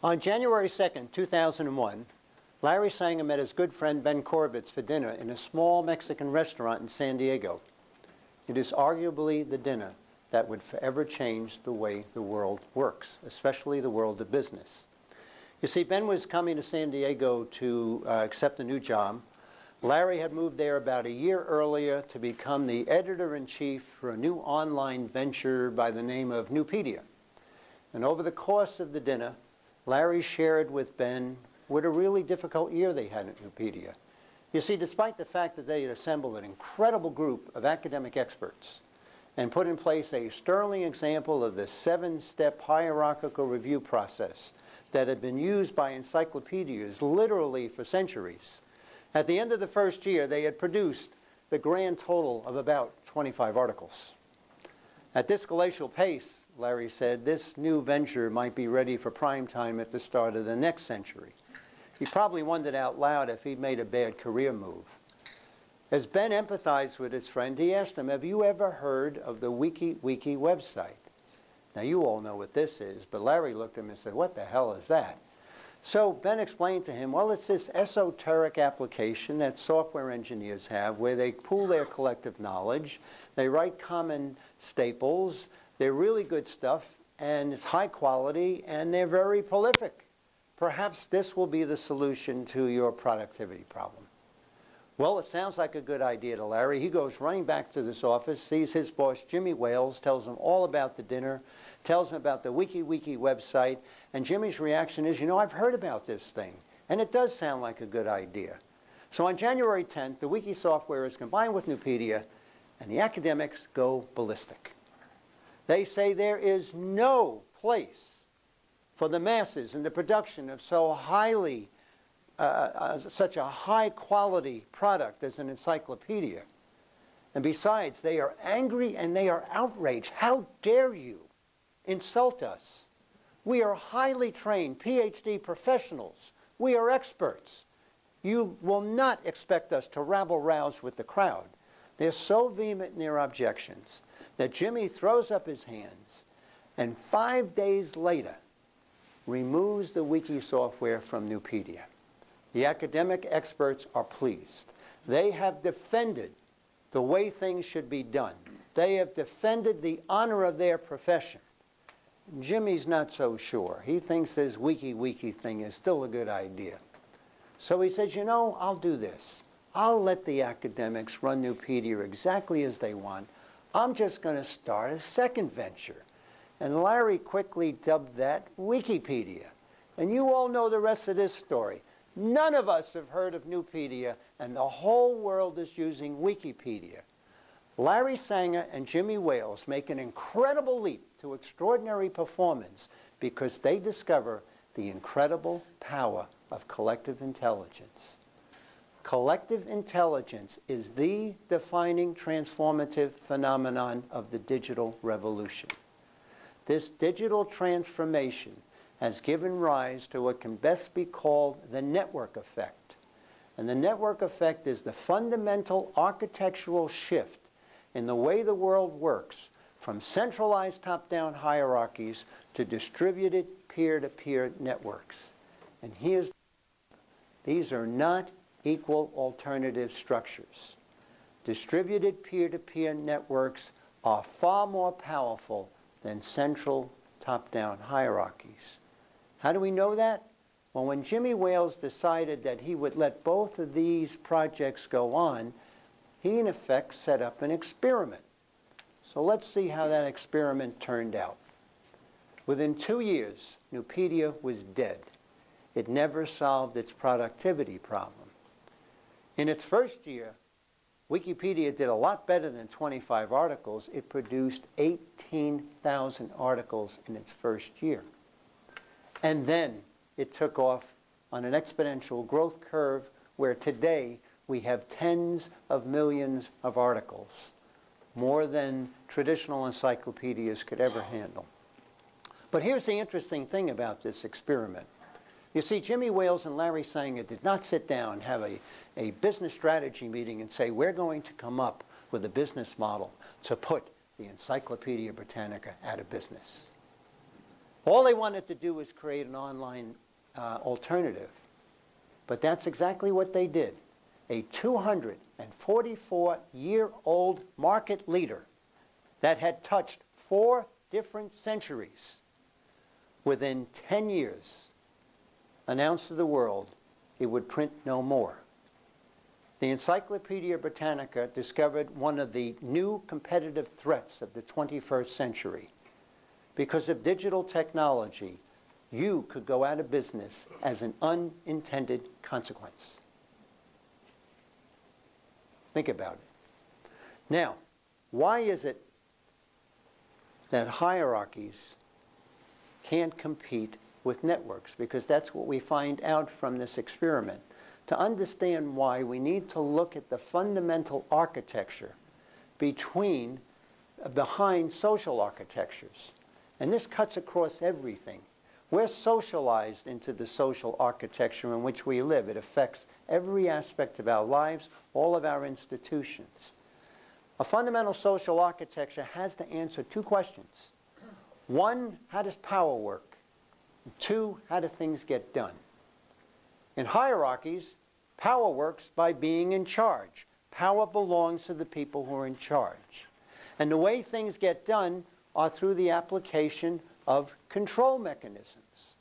On January 2nd, 2001, Larry Sanger met his good friend Ben Korovitz for dinner in a small Mexican restaurant in San Diego. It is arguably the dinner that would forever change the way the world works, especially the world of business. You see, Ben was coming to San Diego to accept a new job. Larry had moved there about a year earlier to become the editor-in-chief for a new online venture by the name of Newpedia. And over the course of the dinner, Larry shared with Ben what a really difficult year they had at Newpedia. You see, despite the fact that they had assembled an incredible group of academic experts and put in place a sterling example of the 7-step hierarchical review process that had been used by encyclopedias literally for centuries, at the end of the first year, they had produced the grand total of about 25 articles. At this glacial pace, Larry said, this new venture might be ready for prime time at the start of the next century. He probably wondered out loud if he'd made a bad career move. As Ben empathized with his friend, he asked him, have you ever heard of the Wiki website? Now, you all know what this is, but Larry looked at him and said, what the hell is that? So Ben explained to him, well, it's this esoteric application that software engineers have where they pool their collective knowledge, they write common staples, they're really good stuff, and it's high quality, and they're very prolific. Perhaps this will be the solution to your productivity problem. Well, it sounds like a good idea to Larry. He goes running back to this office, sees his boss, Jimmy Wales, tells him all about the dinner, tells him about the Wiki website, and Jimmy's reaction is, you know, I've heard about this thing, and it does sound like a good idea. So on January 10th, the Wiki software is combined with Newpedia, and the academics go ballistic. They say there is no place for the masses in the production of such a high-quality product as an encyclopedia. And besides, they are angry and they are outraged. How dare you insult us? We are highly trained PhD professionals. We are experts. You will not expect us to rabble-rouse with the crowd. They're so vehement in their objections that Jimmy throws up his hands and 5 days later removes the Wiki software from Newpedia. The academic experts are pleased. They have defended the way things should be done. They have defended the honor of their profession. Jimmy's not so sure. He thinks this Wiki thing is still a good idea. So he says, you know, I'll do this. I'll let the academics run Newpedia exactly as they want. I'm just going to start a second venture. And Larry quickly dubbed that Wikipedia. And you all know the rest of this story. None of us have heard of Newpedia, and the whole world is using Wikipedia. Larry Sanger and Jimmy Wales make an incredible leap to extraordinary performance because they discover the incredible power of collective intelligence. Collective intelligence is the defining transformative phenomenon of the digital revolution. This digital transformation has given rise to what can best be called the network effect. And the network effect is the fundamental architectural shift in the way the world works from centralized top-down hierarchies to distributed peer-to-peer networks. And these are not equal alternative structures. Distributed peer-to-peer networks are far more powerful than central top-down hierarchies. How do we know that? Well, when Jimmy Wales decided that he would let both of these projects go on, he in effect set up an experiment. So let's see how that experiment turned out. Within 2 years, Newpedia was dead. It never solved its productivity problem. In its first year, Wikipedia did a lot better than 25 articles. It produced 18,000 articles in its first year. And then it took off on an exponential growth curve where today we have tens of millions of articles, more than traditional encyclopedias could ever handle. But here's the interesting thing about this experiment. You see, Jimmy Wales and Larry Sanger did not sit down and have a business strategy meeting and say, we're going to come up with a business model to put the Encyclopedia Britannica out of business. All they wanted to do was create an online alternative. But that's exactly what they did. A 244-year-old market leader that had touched 4 different centuries within 10 years announced to the world it would print no more. The Encyclopedia Britannica discovered one of the new competitive threats of the 21st century. Because of digital technology, you could go out of business as an unintended consequence. Think about it. Now, why is it that hierarchies can't compete with networks? Because that's what we find out from this experiment. To understand why, we need to look at the fundamental architecture behind social architectures. And this cuts across everything. We're socialized into the social architecture in which we live. It affects every aspect of our lives, all of our institutions. A fundamental social architecture has to answer 2 questions. 1, how does power work? 2, how do things get done? In hierarchies, power works by being in charge. Power belongs to the people who are in charge. And the way things get done are through the application of control mechanisms.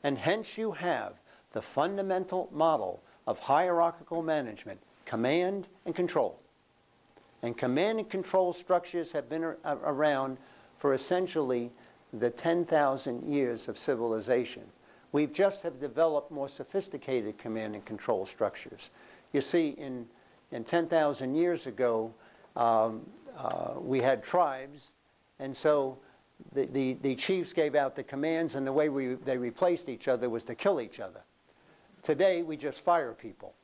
And hence you have the fundamental model of hierarchical management, command and control. And command and control structures have been around for essentially the 10,000 years of civilization. We've just have developed more sophisticated command and control structures. You see, in 10,000 years ago, we had tribes, and so the chiefs gave out the commands, and the way they replaced each other was to kill each other. Today, we just fire people.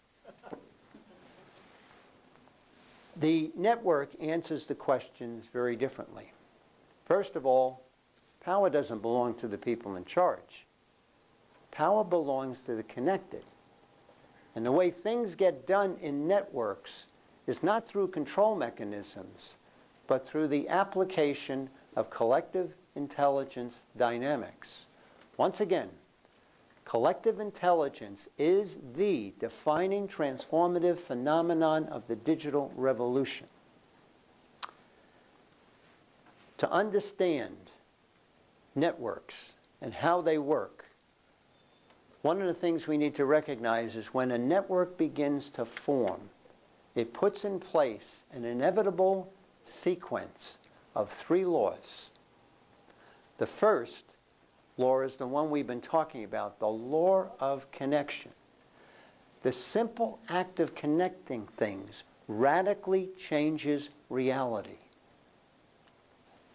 The network answers the questions very differently. First of all, power doesn't belong to the people in charge. Power belongs to the connected. And the way things get done in networks is not through control mechanisms, but through the application of collective intelligence dynamics. Once again, collective intelligence is the defining transformative phenomenon of the digital revolution. To understand networks and how they work, one of the things we need to recognize is when a network begins to form, it puts in place an inevitable sequence of 3 laws. The first law is the one we've been talking about, the law of connection. The simple act of connecting things radically changes reality.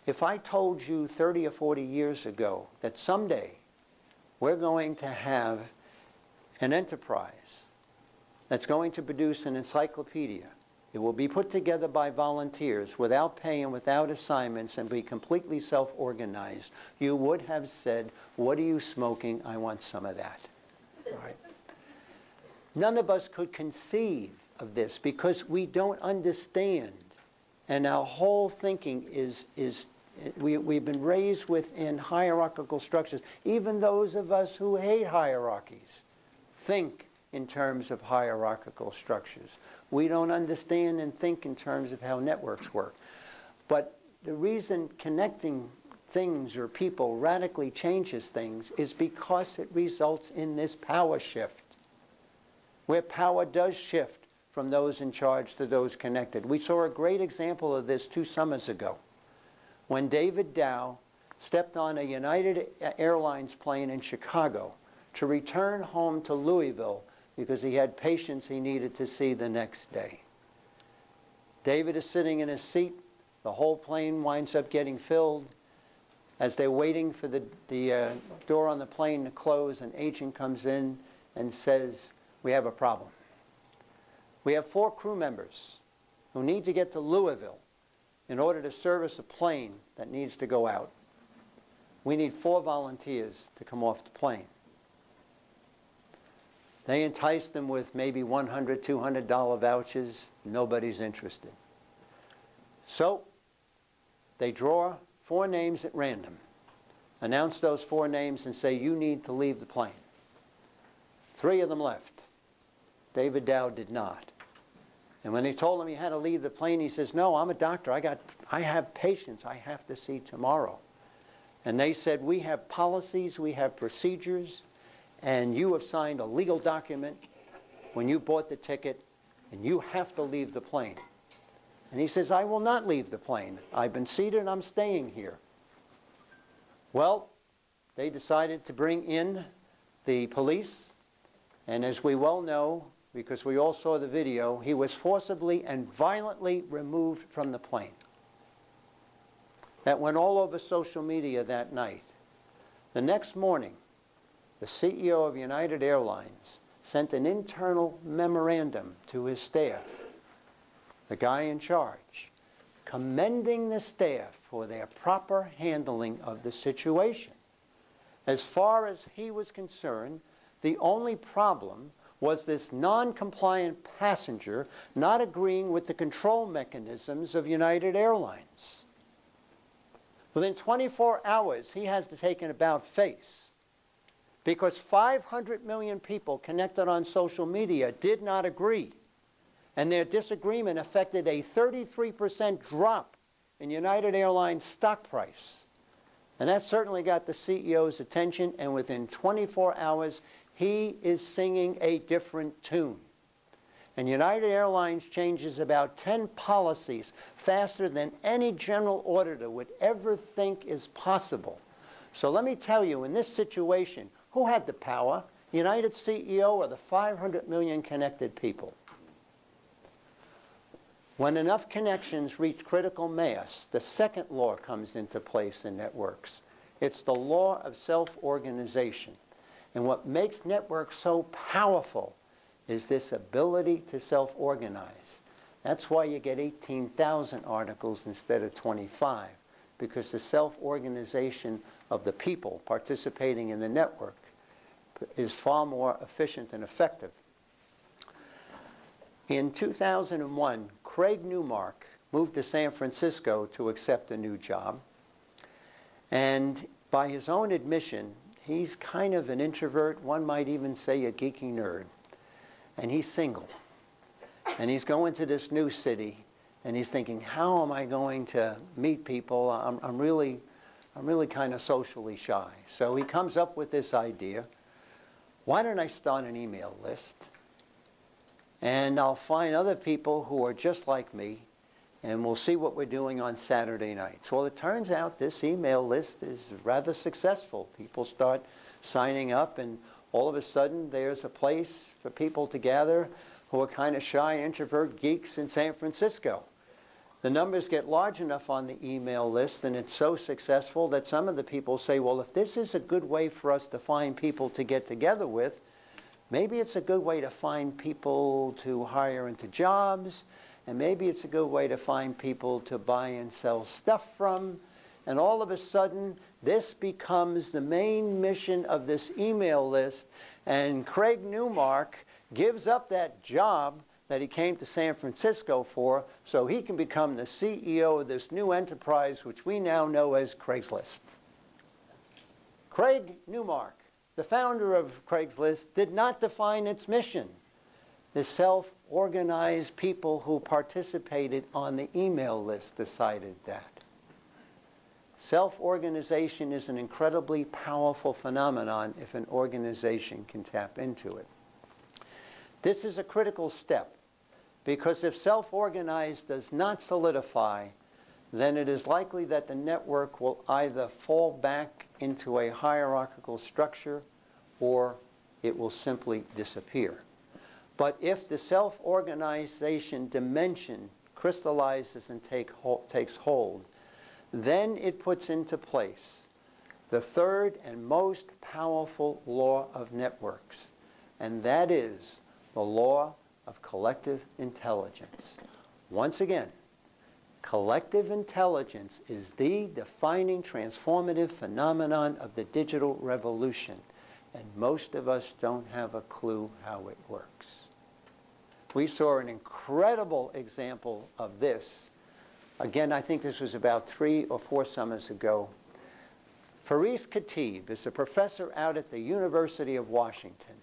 If I told you 30 or 40 years ago that someday we're going to have an enterprise that's going to produce an encyclopedia, it will be put together by volunteers without pay and without assignments and be completely self-organized, you would have said, "What are you smoking? I want some of that." Right? None of us could conceive of this because we don't understand. And our whole thinking we've been raised within hierarchical structures. Even those of us who hate hierarchies think in terms of hierarchical structures. We don't understand and think in terms of how networks work. But the reason connecting things or people radically changes things is because it results in this power shift, where power does shift from those in charge to those connected. We saw a great example of this 2 summers ago, when David Dow stepped on a United Airlines plane in Chicago to return home to Louisville because he had patients he needed to see the next day. David is sitting in his seat. The whole plane winds up getting filled. As they're waiting for the door on the plane to close, an agent comes in and says, "We have a problem. We have 4 crew members who need to get to Louisville in order to service a plane that needs to go out. We need 4 volunteers to come off the plane." They entice them with maybe $100, $200 vouchers. Nobody's interested. So they draw 4 names at random. announce those 4 names and say, you need to leave the plane. 3 of them left. David Dow did not. And when they told him he had to leave the plane, he says, no, I'm a doctor. I have patients I have to see tomorrow. And they said, we have policies, we have procedures, and you have signed a legal document when you bought the ticket, and you have to leave the plane. And he says, I will not leave the plane. I've been seated, I'm staying here. Well, they decided to bring in the police, and as we well know, because we all saw the video, he was forcibly and violently removed from the plane. That went all over social media that night. The next morning, the CEO of United Airlines sent an internal memorandum to his staff, the guy in charge, commending the staff for their proper handling of the situation. As far as he was concerned, the only problem was this non-compliant passenger not agreeing with the control mechanisms of United Airlines. Within 24 hours, he has to take an about-face because 500 million people connected on social media did not agree, and their disagreement affected a 33% drop in United Airlines stock price. And that certainly got the CEO's attention, and within 24 hours, he is singing a different tune. And United Airlines changes about 10 policies faster than any general auditor would ever think is possible. So let me tell you, in this situation, who had the power? United CEO or the 500 million connected people? When enough connections reach critical mass, the second law comes into place in networks. It's the law of self-organization. And what makes networks so powerful is this ability to self-organize. That's why you get 18,000 articles instead of 25, because the self-organization of the people participating in the network is far more efficient and effective. In 2001, Craig Newmark moved to San Francisco to accept a new job. And by his own admission, he's kind of an introvert, one might even say a geeky nerd. And he's single. And he's going to this new city, and he's thinking, how am I going to meet people? I'm really kind of socially shy. So he comes up with this idea. Why don't I start an email list? And I'll find other people who are just like me, and we'll see what we're doing on Saturday nights. Well, it turns out this email list is rather successful. People start signing up, and all of a sudden there's a place for people to gather who are kind of shy, introvert geeks in San Francisco. The numbers get large enough on the email list, and it's so successful that some of the people say, well, if this is a good way for us to find people to get together with, maybe it's a good way to find people to hire into jobs, and maybe it's a good way to find people to buy and sell stuff from. And all of a sudden, this becomes the main mission of this email list, and Craig Newmark gives up that job that he came to San Francisco for so he can become the CEO of this new enterprise, which we now know as Craigslist. Craig Newmark, the founder of Craigslist, did not define its mission. The self-organized people who participated on the email list decided that. Self-organization is an incredibly powerful phenomenon if an organization can tap into it. This is a critical step, because if self-organized does not solidify, then it is likely that the network will either fall back into a hierarchical structure or it will simply disappear. But if the self-organization dimension crystallizes and takes hold, then it puts into place the third and most powerful law of networks, and that is the law of collective intelligence. Once again, collective intelligence is the defining transformative phenomenon of the digital revolution, and most of us don't have a clue how it works. We saw an incredible example of this. Again, I think this was about 3 or 4 summers ago. Faris Khatib is a professor out at the University of Washington.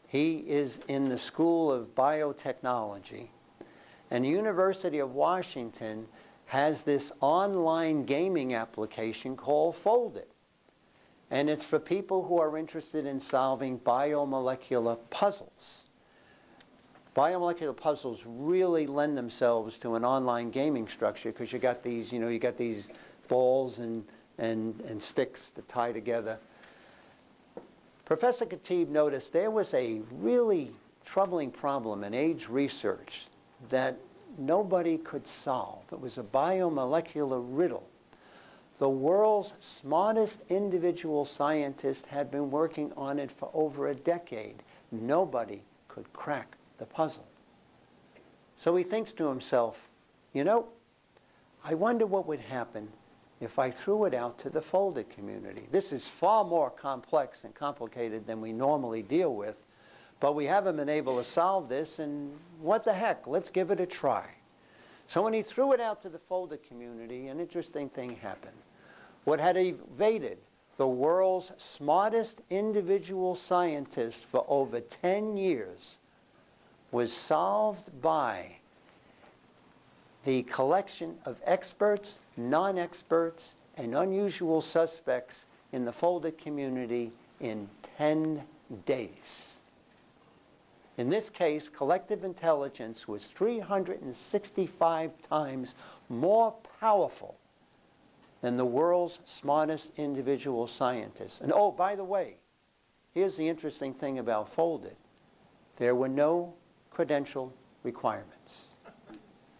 He is in the School of Biotechnology. And the University of Washington has this online gaming application called Foldit. And it's for people who are interested in solving biomolecular puzzles. Biomolecular puzzles really lend themselves to an online gaming structure because you got these balls and sticks to tie together. Professor Khatib noticed there was a really troubling problem in AIDS research that nobody could solve. It was a biomolecular riddle. The world's smartest individual scientist had been working on it for over a decade. Nobody could crack the puzzle. So he thinks to himself, I wonder what would happen if I threw it out to the Foldit community. This is far more complex and complicated than we normally deal with, but we haven't been able to solve this, and what the heck, let's give it a try. So when he threw it out to the Foldit community, an interesting thing happened. What had evaded the world's smartest individual scientist for over 10 years was solved by the collection of experts, non-experts, and unusual suspects in the Foldit community in 10 days. In this case, collective intelligence was 365 times more powerful than the world's smartest individual scientists. And oh, by the way, here's the interesting thing about Foldit. There were no credential requirements.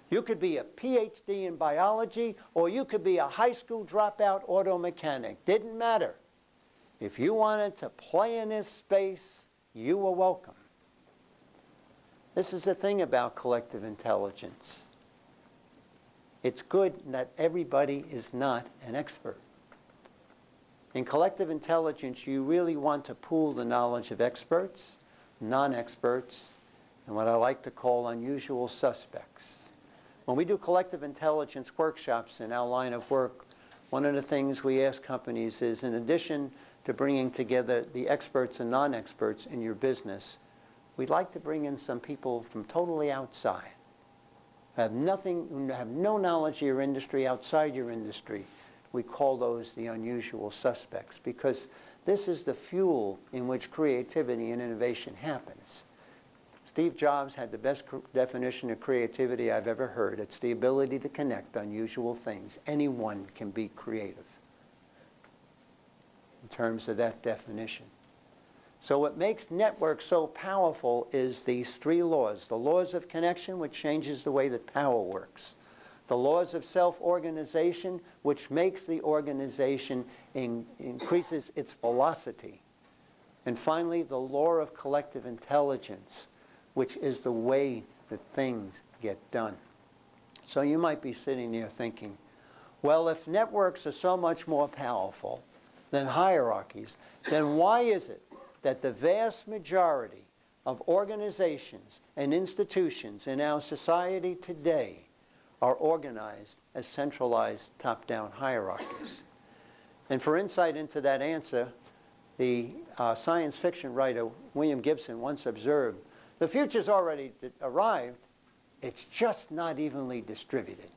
You could be a PhD in biology, or you could be a high school dropout auto mechanic. Didn't matter. If you wanted to play in this space, you were welcome. This is the thing about collective intelligence. It's good that everybody is not an expert. In collective intelligence, you really want to pool the knowledge of experts, non-experts, and what I like to call unusual suspects. When we do collective intelligence workshops in our line of work, one of the things we ask companies is, in addition to bringing together the experts and non-experts in your business, we'd like to bring in some people from totally outside, have no knowledge of your industry, outside your industry. We call those the unusual suspects, because this is the fuel in which creativity and innovation happens. Steve Jobs had the best definition of creativity I've ever heard. It's the ability to connect unusual things. Anyone can be creative in terms of that definition. So what makes networks so powerful is these three laws. The laws of connection, which changes the way that power works. The laws of self-organization, which makes the organization increases its velocity. And finally, the law of collective intelligence, which is the way that things get done. So you might be sitting there thinking, well, if networks are so much more powerful than hierarchies, then why is it that the vast majority of organizations and institutions in our society today are organized as centralized top-down hierarchies? And for insight into that answer, the science fiction writer William Gibson once observed, the future's already arrived, it's just not evenly distributed.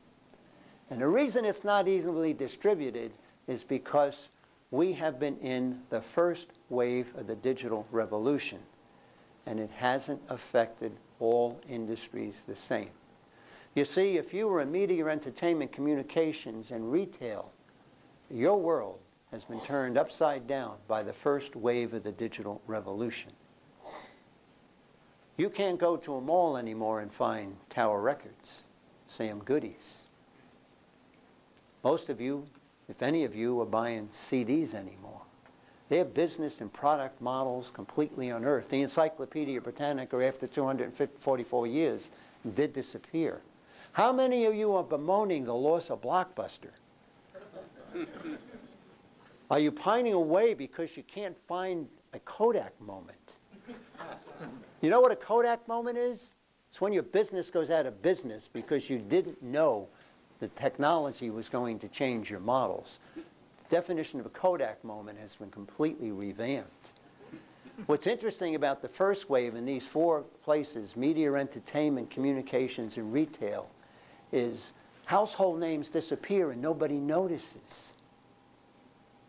And the reason it's not evenly distributed is because we have been in the first wave of the digital revolution, and it hasn't affected all industries the same. You see, if you were in media, entertainment, communications, and retail, your world has been turned upside down by the first wave of the digital revolution. You can't go to a mall anymore and find Tower Records, Sam Goody's. Most of you, if any of you, are buying CDs anymore. Their business and product models completely unearthed. The Encyclopedia Britannica, after 244 years, did disappear. How many of you are bemoaning the loss of Blockbuster? Are you pining away because you can't find a Kodak moment? You know what a Kodak moment is? It's when your business goes out of business because you didn't know the technology was going to change your models. definition of a Kodak moment has been completely revamped. What's interesting about the first wave in these four places, media, entertainment, communications, and retail, is household names disappear and nobody notices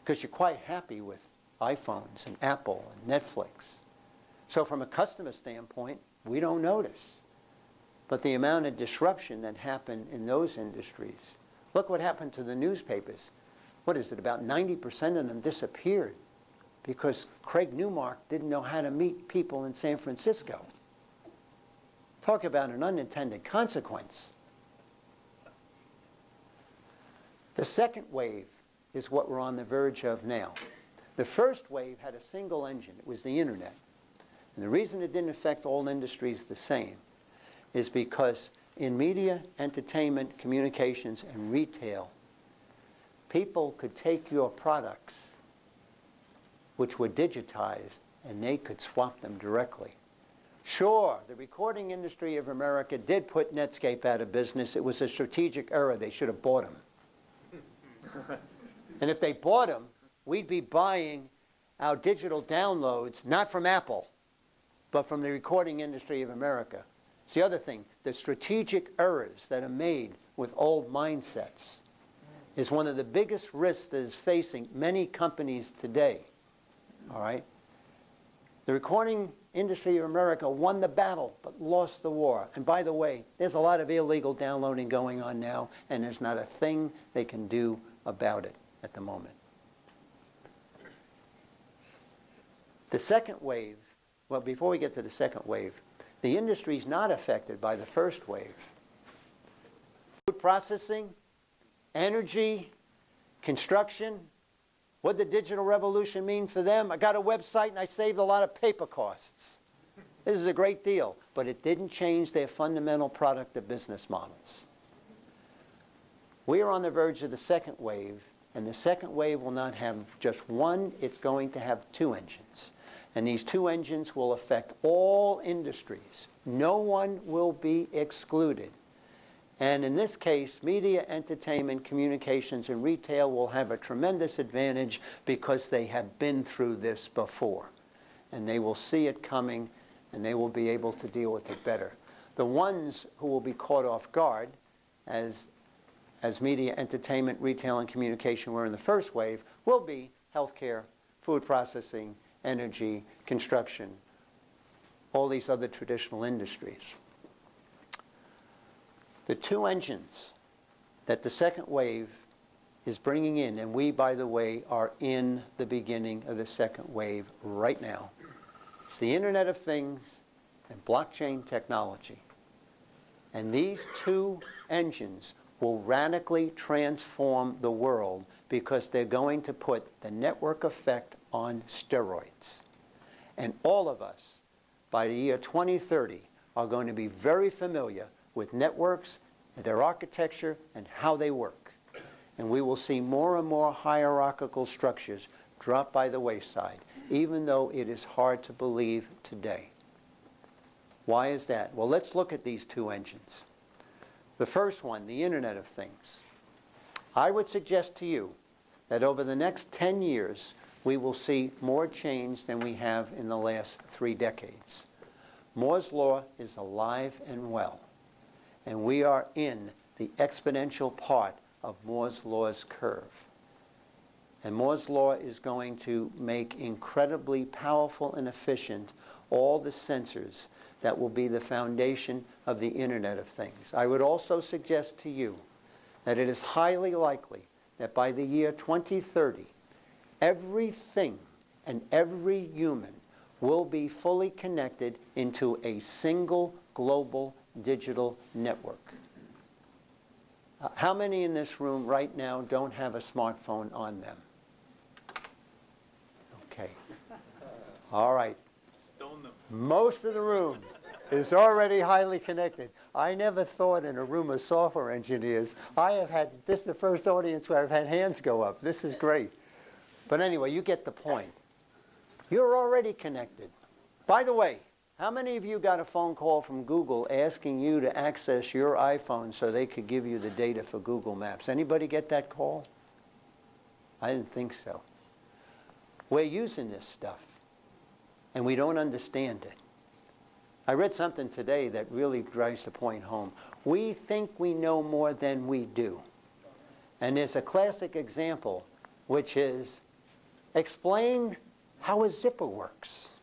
because you're quite happy with iPhones and Apple and Netflix. So from a customer standpoint, we don't notice. But the amount of disruption that happened in those industries, look what happened to the newspapers. What is it, about 90% of them disappeared because Craig Newmark didn't know how to meet people in San Francisco. Talk about an unintended consequence. The second wave is what we're on the verge of now. The first wave had a single engine. It was the internet. And the reason it didn't affect all industries the same is because in media, entertainment, communications, and retail, people could take your products, which were digitized, and they could swap them directly. Sure, the recording industry of America did put Netscape out of business. It was a strategic error. They should have bought them. And if they bought them, we'd be buying our digital downloads, not from Apple, but from the recording industry of America. It's the other thing. The strategic errors that are made with old mindsets is one of the biggest risks that is facing many companies today. All right? The recording industry of America won the battle but lost the war. And by the way, there's a lot of illegal downloading going on now, and there's not a thing they can do about it at the moment. The second wave, well, before we get to the second wave, the industry's not affected by the first wave. Food processing, energy, construction. What did the digital revolution mean for them? I got a website and I saved a lot of paper costs. This is a great deal, but it didn't change their fundamental product or business models. We are on the verge of the second wave, and the second wave will not have just one, it's going to have two engines. And these two engines will affect all industries. No one will be excluded. And in this case, media, entertainment, communications, and retail will have a tremendous advantage because they have been through this before. And they will see it coming, and they will be able to deal with it better. The ones who will be caught off guard, as media, entertainment, retail, and communication were in the first wave, will be healthcare, food processing, energy, construction, all these other traditional industries. The two engines that the second wave is bringing in, and we, by the way, are in the beginning of the second wave right now. It's the Internet of Things and blockchain technology. And these two engines will radically transform the world because they're going to put the network effect on steroids. And all of us, by the year 2030, are going to be very familiar with networks, their architecture, and how they work. And we will see more and more hierarchical structures drop by the wayside, even though it is hard to believe today. Why is that? Well, let's look at these two engines. The first one, the Internet of Things. I would suggest to you that over the next 10 years, we will see more change than we have in the last 3 decades. Moore's Law is alive and well, and we are in the exponential part of Moore's Law's curve. And Moore's Law is going to make incredibly powerful and efficient all the sensors that will be the foundation of the Internet of Things. I would also suggest to you that it is highly likely that by the year 2030, everything and every human will be fully connected into a single global digital network. How many in this room right now don't have a smartphone on them? Okay. All right. Stone them. Most of the room is already highly connected. I never thought in a room of software engineers, this is the first audience where I've had hands go up. This is great. But anyway, you get the point. You're already connected. By the way, how many of you got a phone call from Google asking you to access your iPhone so they could give you the data for Google Maps? Anybody get that call? I didn't think so. We're using this stuff, and we don't understand it. I read something today that really drives the point home. We think we know more than we do. And there's a classic example, which is explain how a zipper works.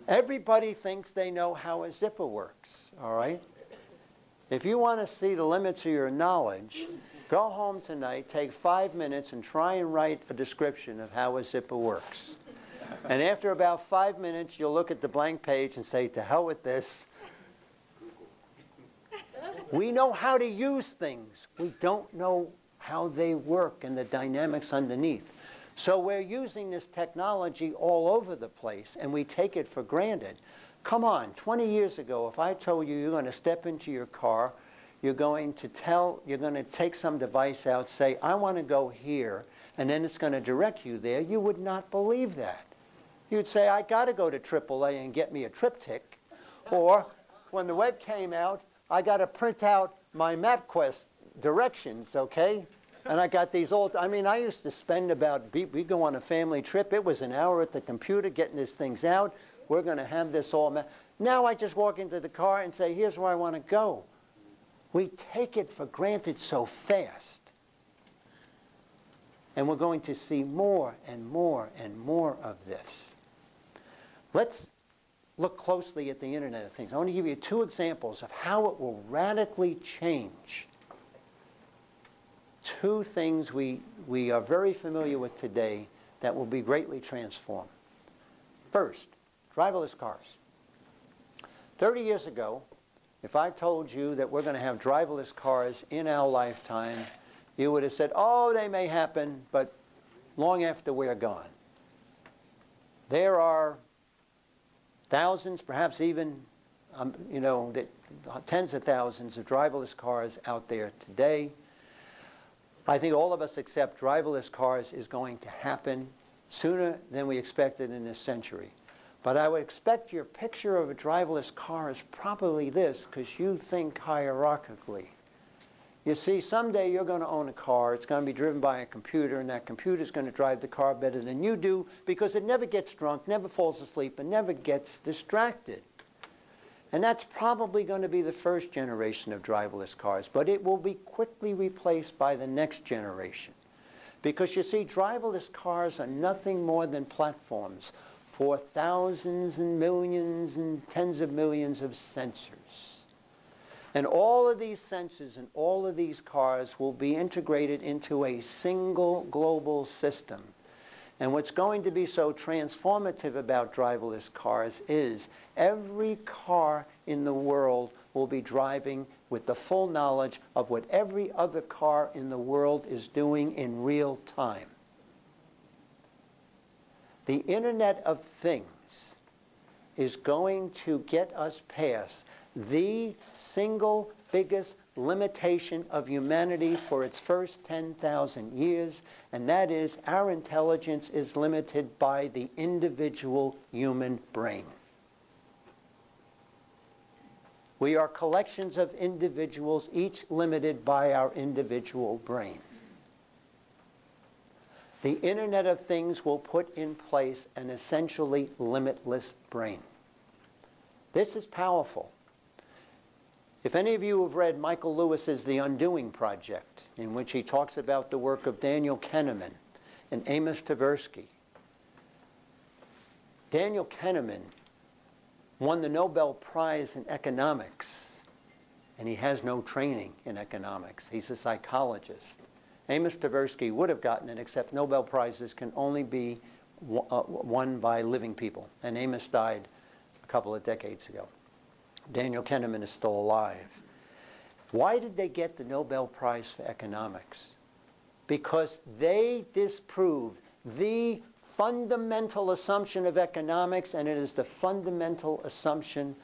Everybody thinks they know how a zipper works, all right? If you want to see the limits of your knowledge, go home tonight, take 5 minutes, and try and write a description of how a zipper works. And after about 5 minutes, you'll look at the blank page and say, to hell with this. We know how to use things. We don't know how they work and the dynamics underneath. So we're using this technology all over the place, and we take it for granted. Come on, 20 years ago, if I told you you're going to step into your car, you're going to take some device out, say, I want to go here, and then it's going to direct you there, you would not believe that. You'd say, I got to go to AAA and get me a triptych. Or, when the web came out, I got to print out my MapQuest directions, okay? And I got these old, I used to spend we go on a family trip, it was an hour at the computer getting these things out. We're going to have this all. Now I just walk into the car and say, here's where I want to go. We take it for granted so fast. And we're going to see more and more and more of this. Let's look closely at the Internet of Things. I want to give you 2 examples of how it will radically change 2 things we are very familiar with today that will be greatly transformed. First, driverless cars. 30 years ago, if I told you that we're going to have driverless cars in our lifetime, you would have said, oh, they may happen, but long after we're gone. There are thousands, perhaps even, tens of thousands of driverless cars out there today. I think all of us accept driverless cars is going to happen sooner than we expected in this century. But I would expect your picture of a driverless car is probably this, because you think hierarchically. You see, someday you're going to own a car, it's going to be driven by a computer, and that computer is going to drive the car better than you do, because it never gets drunk, never falls asleep, and never gets distracted. And that's probably going to be the first generation of driverless cars, but it will be quickly replaced by the next generation. Because you see, driverless cars are nothing more than platforms for thousands and millions and tens of millions of sensors. And all of these sensors and all of these cars will be integrated into a single global system. And what's going to be so transformative about driverless cars is every car in the world will be driving with the full knowledge of what every other car in the world is doing in real time. The Internet of Things is going to get us past the single biggest limitation of humanity for its first 10,000 years, and that is our intelligence is limited by the individual human brain. We are collections of individuals, each limited by our individual brain. The Internet of Things will put in place an essentially limitless brain. This is powerful. If any of you have read Michael Lewis's The Undoing Project, in which he talks about the work of Daniel Kahneman and Amos Tversky, Daniel Kahneman won the Nobel Prize in economics, and he has no training in economics. He's a psychologist. Amos Tversky would have gotten it, except Nobel Prizes can only be won by living people. And Amos died a couple of decades ago. Daniel Kahneman is still alive. Why did they get the Nobel Prize for economics? Because they disproved the fundamental assumption of economics, and it is the fundamental assumption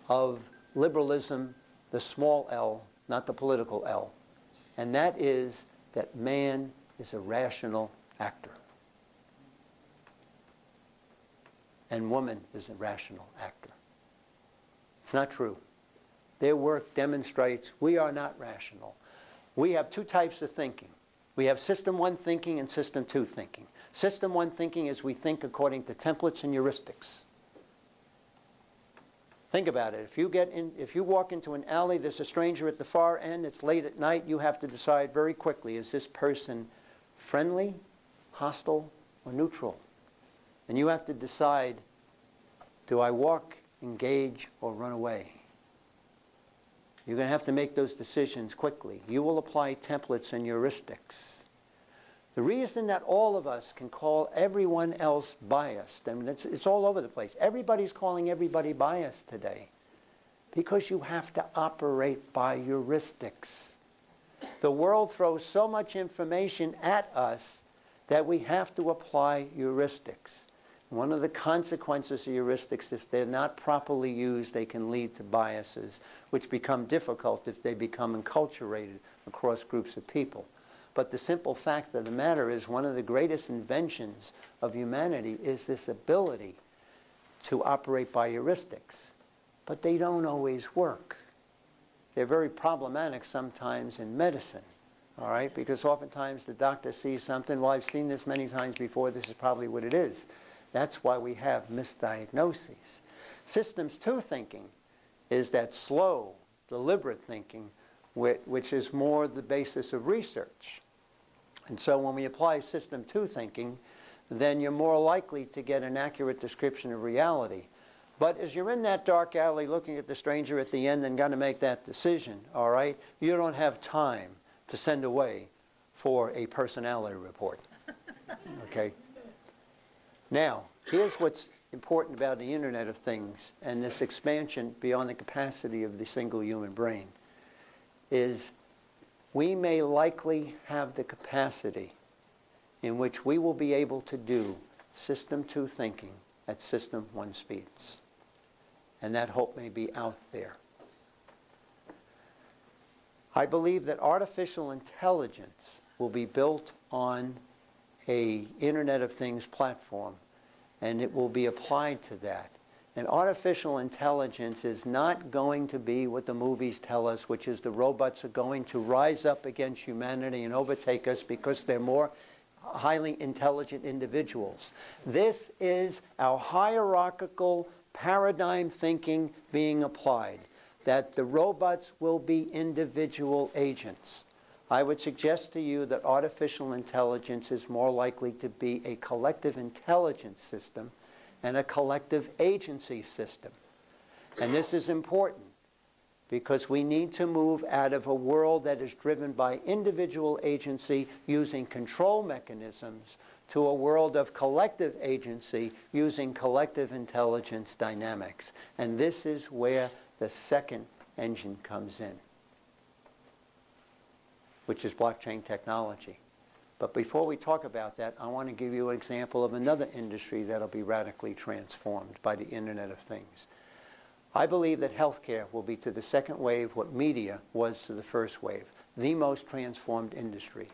of liberalism, the small L, not the political L. And that is that man is a rational actor. And woman is a rational actor. It's not true. Their work demonstrates we are not rational. We have 2 types of thinking. We have System 1 thinking and System 2 thinking. System 1 thinking is we think according to templates and heuristics. Think about it. If you walk into an alley, there's a stranger at the far end, it's late at night, you have to decide very quickly, is this person friendly, hostile, or neutral? And you have to decide, do I walk, engage, or run away? You're going to have to make those decisions quickly. You will apply templates and heuristics. The reason that all of us can call everyone else biased, I mean, it's all over the place. Everybody's calling everybody biased today because you have to operate by heuristics. The world throws so much information at us that we have to apply heuristics. One of the consequences of heuristics, if they're not properly used, they can lead to biases, which become difficult if they become enculturated across groups of people. But the simple fact of the matter is one of the greatest inventions of humanity is this ability to operate by heuristics. But they don't always work. They're very problematic sometimes in medicine, all right? Because oftentimes the doctor sees something, well, I've seen this many times before, this is probably what it is. That's why we have misdiagnoses. Systems 2 thinking is that slow, deliberate thinking, which is more the basis of research. And so when we apply System 2 thinking, then you're more likely to get an accurate description of reality. But as you're in that dark alley looking at the stranger at the end and got to make that decision, all right, you don't have time to send away for a personality report. Okay? Now, here's what's important about the Internet of Things and this expansion beyond the capacity of the single human brain is we may likely have the capacity in which we will be able to do System 2 thinking at System 1 speeds. And that hope may be out there. I believe that artificial intelligence will be built on an Internet of Things platform, and it will be applied to that. And artificial intelligence is not going to be what the movies tell us, which is the robots are going to rise up against humanity and overtake us because they're more highly intelligent individuals. This is our hierarchical paradigm thinking being applied, that the robots will be individual agents. I would suggest to you that artificial intelligence is more likely to be a collective intelligence system and a collective agency system. And this is important because we need to move out of a world that is driven by individual agency using control mechanisms to a world of collective agency using collective intelligence dynamics. And this is where the second engine comes in, which is blockchain technology. But before we talk about that, I want to give you an example of another industry that will be radically transformed by the Internet of Things. I believe that healthcare will be to the second wave what media was to the first wave, the most transformed industry.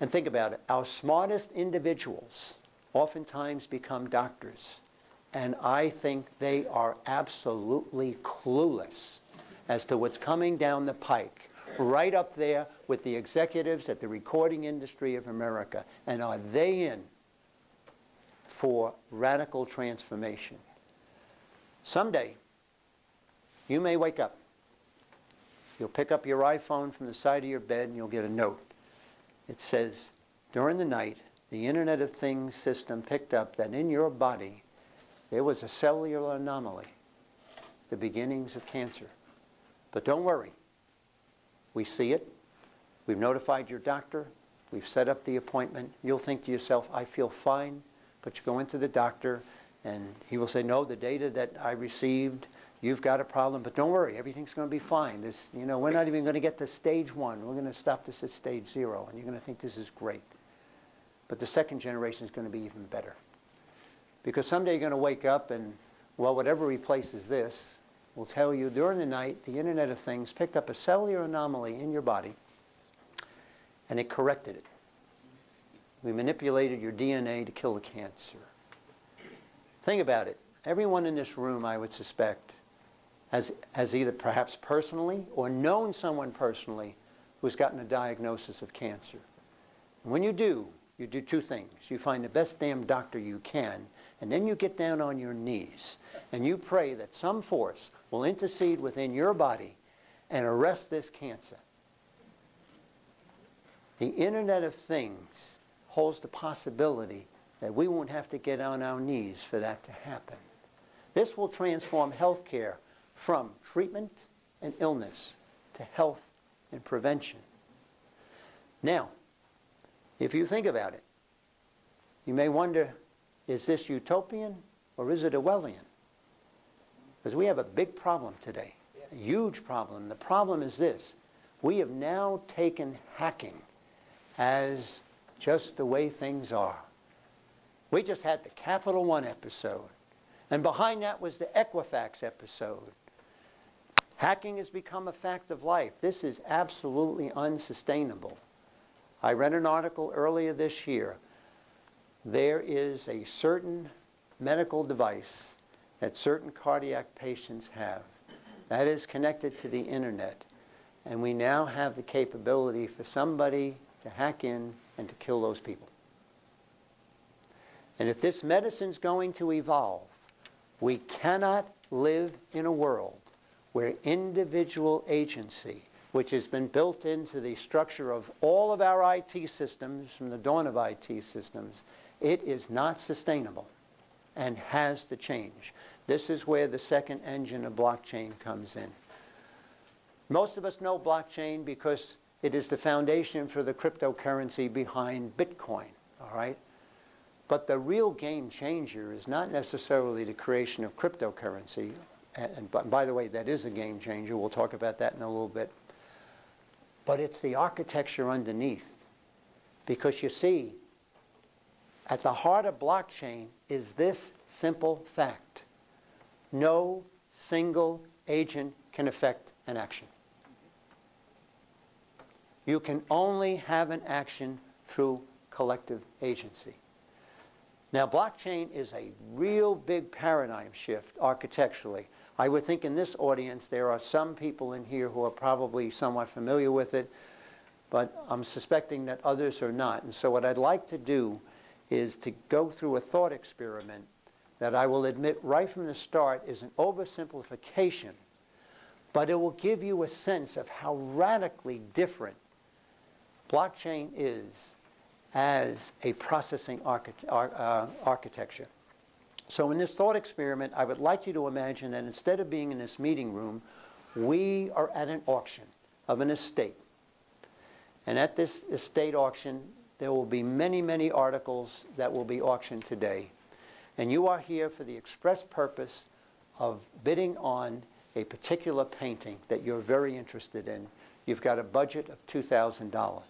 And think about it. Our smartest individuals oftentimes become doctors, and I think they are absolutely clueless as to what's coming down the pike, right up there with the executives at the recording industry of America. And are they in for radical transformation? Someday, you may wake up. You'll pick up your iPhone from the side of your bed and you'll get a note. It says, during the night, the Internet of Things system picked up that in your body there was a cellular anomaly, the beginnings of cancer. But don't worry. We see it. We've notified your doctor. We've set up the appointment. You'll think to yourself, I feel fine. But you go into the doctor, and he will say, no, the data that I received, you've got a problem. But don't worry, everything's going to be fine. We're not even going to get to stage 1. We're going to stop this at stage 0. And you're going to think this is great. But the second generation is going to be even better. Because someday you're going to wake up and, well, whatever replaces this will tell you during the night, the Internet of Things picked up a cellular anomaly in your body, and it corrected it. We manipulated your DNA to kill the cancer. Think about it. Everyone in this room, I would suspect, has either perhaps personally or known someone personally who's gotten a diagnosis of cancer. And when you do two things. You find the best damn doctor you can, and then you get down on your knees, and you pray that some force will intercede within your body and arrest this cancer. The Internet of Things holds the possibility that we won't have to get on our knees for that to happen. This will transform healthcare from treatment and illness to health and prevention. Now, if you think about it, you may wonder, is this utopian or is it Orwellian? Because we have a big problem today, a huge problem. The problem is this: we have now taken hacking as just the way things are. We just had the Capital One episode, and behind that was the Equifax episode. Hacking has become a fact of life. This is absolutely unsustainable. I read an article earlier this year. There is a certain medical device that certain cardiac patients have that is connected to the internet, and we now have the capability for somebody to hack in and to kill those people. And if this medicine's going to evolve, we cannot live in a world where individual agency, which has been built into the structure of all of our IT systems from the dawn of IT systems, it is not sustainable and has to change. This is where the second engine of blockchain comes in. Most of us know blockchain because it is the foundation for the cryptocurrency behind Bitcoin, all right? But the real game changer is not necessarily the creation of cryptocurrency. And by the way, that is a game changer. We'll talk about that in a little bit. But it's the architecture underneath. Because you see, at the heart of blockchain is this simple fact: no single agent can affect an action. You can only have an action through collective agency. Now, blockchain is a real big paradigm shift architecturally. I would think in this audience there are some people in here who are probably somewhat familiar with it, but I'm suspecting that others are not. And so what I'd like to do is to go through a thought experiment that I will admit right from the start is an oversimplification, but it will give you a sense of how radically different blockchain is as a processing architecture. So in this thought experiment, I would like you to imagine that instead of being in this meeting room, we are at an auction of an estate. And at this estate auction, there will be many, many articles that will be auctioned today. And you are here for the express purpose of bidding on a particular painting that you're very interested in. You've got a budget of $2,000.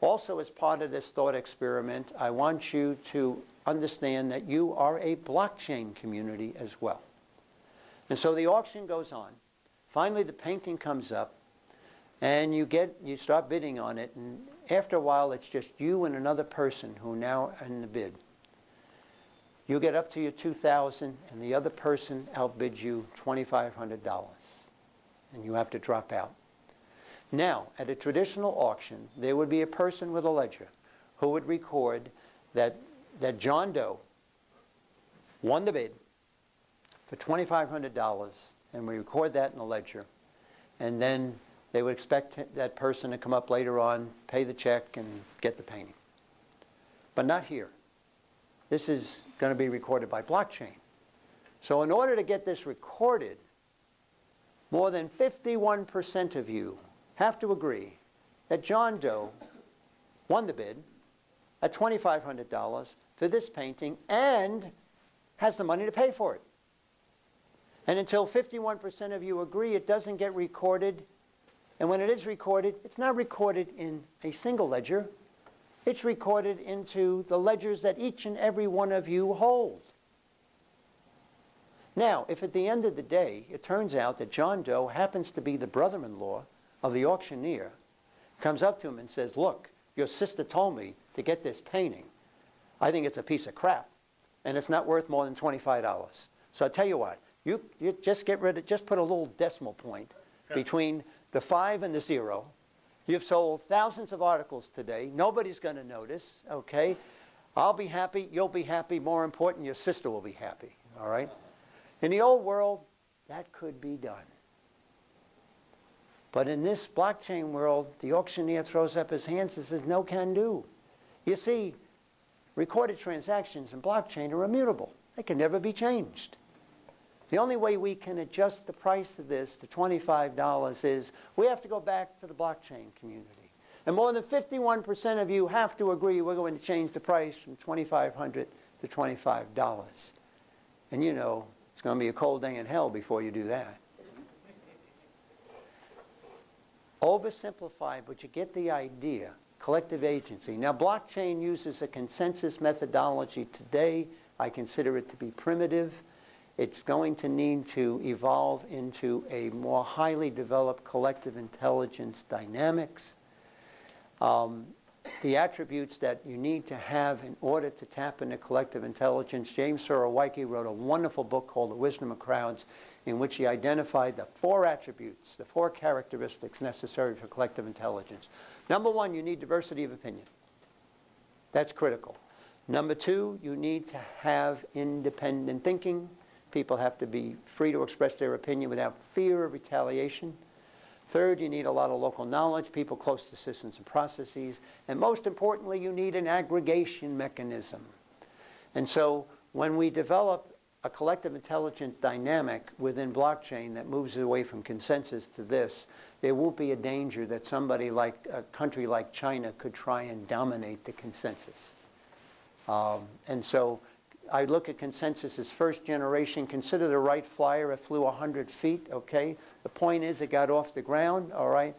Also, as part of this thought experiment, I want you to understand that you are a blockchain community as well. And so the auction goes on. Finally, the painting comes up, and you start bidding on it, and after a while, it's just you and another person who now are in the bid. You get up to your $2,000, and the other person outbids you $2,500, and you have to drop out. Now, at a traditional auction, there would be a person with a ledger who would record that John Doe won the bid for $2,500, and we record that in the ledger. And then they would expect that person to come up later on, pay the check, and get the painting. But not here. This is going to be recorded by blockchain. So in order to get this recorded, more than 51% of you have to agree that John Doe won the bid at $2,500 for this painting and has the money to pay for it. And until 51% of you agree, it doesn't get recorded. And when it is recorded, it's not recorded in a single ledger. It's recorded into the ledgers that each and every one of you hold. Now, if at the end of the day, it turns out that John Doe happens to be the brother-in-law of the auctioneer, comes up to him and says, "Look, your sister told me to get this painting. I think it's a piece of crap, and it's not worth more than $25. So I tell you what, you just get rid of, just put a little decimal point between the 5 and the 0, You've sold thousands of articles today. Nobody's going to notice, okay? I'll be happy, you'll be happy. More important, your sister will be happy, all right? In the old world, that could be done. But in this blockchain world, the auctioneer throws up his hands and says, no can do. You see, recorded transactions in blockchain are immutable. They can never be changed. The only way we can adjust the price of this to $25 is we have to go back to the blockchain community. And more than 51% of you have to agree we're going to change the price from $2,500 to $25. And you know, it's going to be a cold day in hell before you do that. Oversimplified, but you get the idea. Collective agency. Now, blockchain uses a consensus methodology today. I consider it to be primitive. It's going to need to evolve into a more highly developed collective intelligence dynamics. The attributes that you need to have in order to tap into collective intelligence. James Surowiecki wrote a wonderful book called The Wisdom of Crowds, in which he identified the 4 attributes, the 4 characteristics necessary for collective intelligence. Number 1, you need diversity of opinion. That's critical. Number 2, you need to have independent thinking. People have to be free to express their opinion without fear of retaliation. Third, you need a lot of local knowledge, people close to systems and processes. And most importantly, you need an aggregation mechanism. And so when we develop a collective intelligent dynamic within blockchain that moves away from consensus to this, there won't be a danger that somebody like a country like China could try and dominate the consensus. And so I look at consensus as first generation. Consider the Wright Flyer. It flew 100 feet, okay? The point is it got off the ground, all right?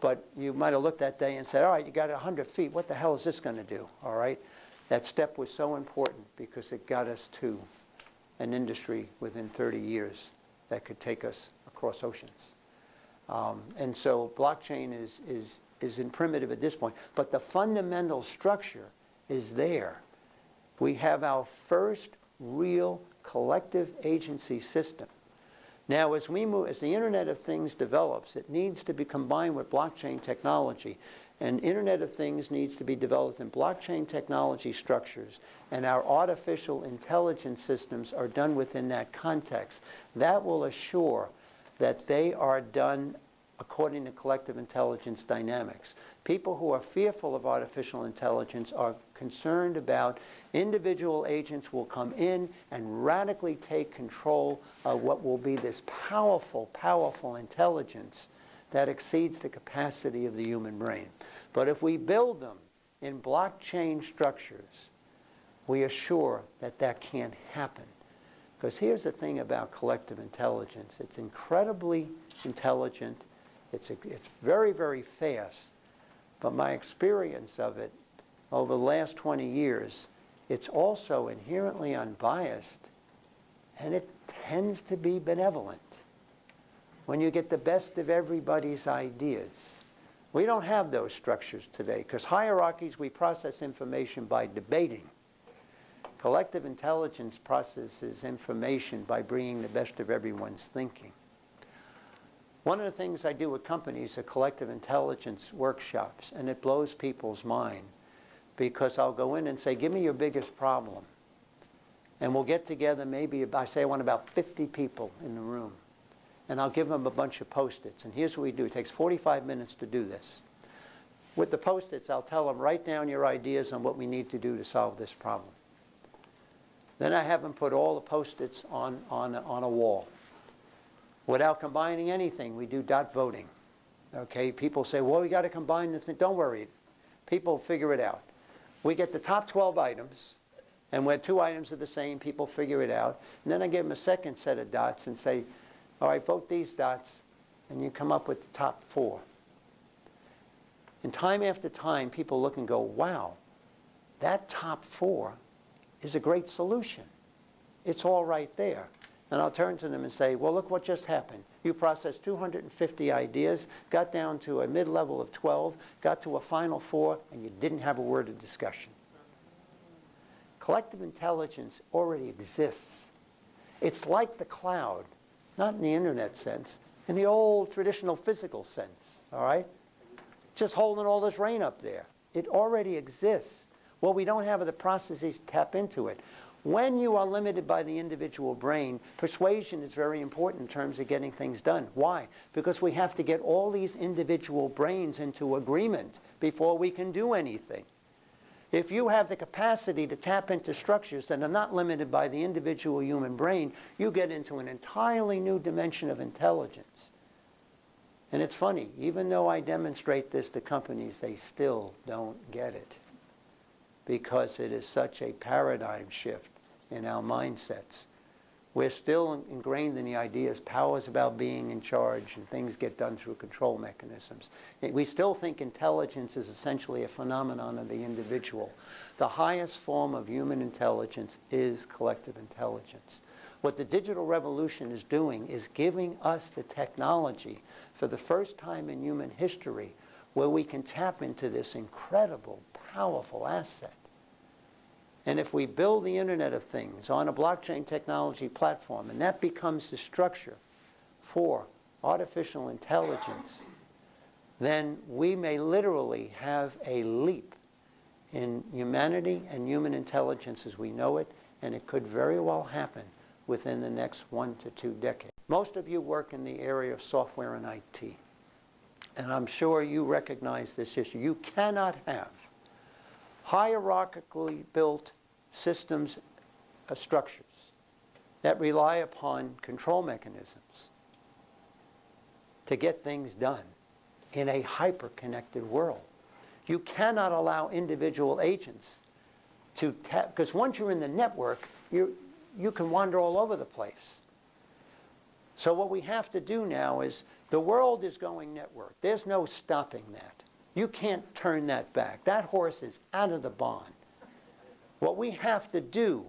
But you might have looked that day and said, all right, you got 100 feet. What the hell is this going to do, all right? That step was so important because it got us to an industry within 30 years that could take us across oceans. And so blockchain is in primitive at this point. But the fundamental structure is there. We have our first real collective agency system. Now, as the Internet of Things develops, it needs to be combined with blockchain technology. And Internet of Things needs to be developed in blockchain technology structures. And our artificial intelligence systems are done within that context. That will assure that they are done according to collective intelligence dynamics. People who are fearful of artificial intelligence are concerned about individual agents will come in and radically take control of what will be this powerful, powerful intelligence that exceeds the capacity of the human brain. But if we build them in blockchain structures, we assure that that can't happen. Because here's the thing about collective intelligence. It's incredibly intelligent. It's very, very fast. But my experience of it over the last 20 years, it's also inherently unbiased, and it tends to be benevolent. When you get the best of everybody's ideas. We don't have those structures today, because hierarchies, we process information by debating. Collective intelligence processes information by bringing the best of everyone's thinking. One of the things I do with companies are collective intelligence workshops, and it blows people's mind, because I'll go in and say, give me your biggest problem. And we'll get together, maybe, I say I want about 50 people in the room. And I'll give them a bunch of Post-its. And here's what we do. It takes 45 minutes to do this. With the Post-its, I'll tell them, write down your ideas on what we need to do to solve this problem. Then I have them put all the Post-its on a wall. Without combining anything, we do dot voting. Okay, people say, well, we got to combine the thing. Don't worry. People figure it out. We get the top 12 items, and when 2 items are the same, people figure it out. And then I give them a second set of dots and say, all right, vote these dots, and you come up with the top 4. And time after time, people look and go, wow, that top 4 is a great solution. It's all right there. And I'll turn to them and say, well, look what just happened. You processed 250 ideas, got down to a mid-level of 12, got to a final 4, and you didn't have a word of discussion. Collective intelligence already exists. It's like the cloud, not in the internet sense, in the old traditional physical sense, all right? just holding all this rain up there. It already exists. What we don't have are the processes to tap into it. When you are limited by the individual brain, persuasion is very important in terms of getting things done. Why? Because we have to get all these individual brains into agreement before we can do anything. If you have the capacity to tap into structures that are not limited by the individual human brain, you get into an entirely new dimension of intelligence. And it's funny, even though I demonstrate this to companies, they still don't get it, because it is such a paradigm shift in our mindsets. We're still ingrained in the ideas power is about being in charge and things get done through control mechanisms. We still think intelligence is essentially a phenomenon of the individual. The highest form of human intelligence is collective intelligence. What the digital revolution is doing is giving us the technology for the first time in human history where we can tap into this incredible, powerful asset. And if we build the Internet of Things on a blockchain technology platform, and that becomes the structure for artificial intelligence, then we may literally have a leap in humanity and human intelligence as we know it, and it could very well happen within the next 1 to 2 decades. Most of you work in the area of software and IT, and I'm sure you recognize this issue. You cannot have hierarchically built systems, structures that rely upon control mechanisms to get things done in a hyper-connected world. You cannot allow individual agents to tap, because once you're in the network, you can wander all over the place. So what we have to do now is, the world is going network. There's no stopping that. You can't turn that back. That horse is out of the barn. What we have to do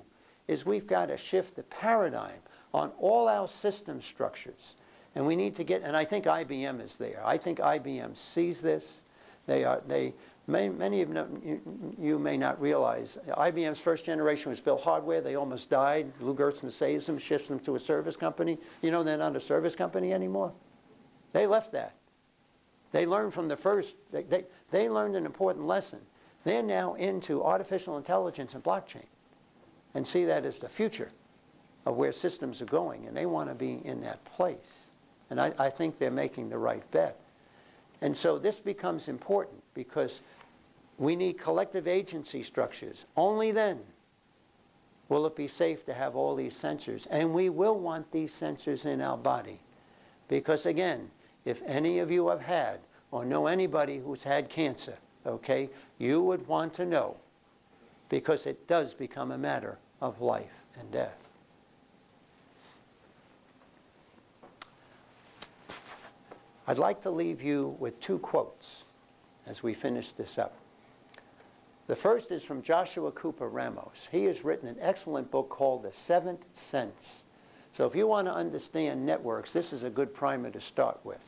is we've got to shift the paradigm on all our system structures. And we need to get, and I think IBM is there. I think IBM sees this. Many of you may not realize, IBM's first generation was built hardware. They almost died. Lou Gerstner saves them, shifts them to a service company. You know, they're not a service company anymore. They left that. They learned from the first, they learned an important lesson. They're now into artificial intelligence and blockchain and see that as the future of where systems are going, and they want to be in that place. And I think they're making the right bet. And so this becomes important because we need collective agency structures. Only then will it be safe to have all these sensors, and we will want these sensors in our body. Because again, if any of you have had or know anybody who's had cancer, okay, you would want to know, because it does become a matter of life and death. I'd like to leave you with 2 quotes as we finish this up. The first is from Joshua Cooper Ramos. He has written an excellent book called The Seventh Sense. So if you want to understand networks, this is a good primer to start with.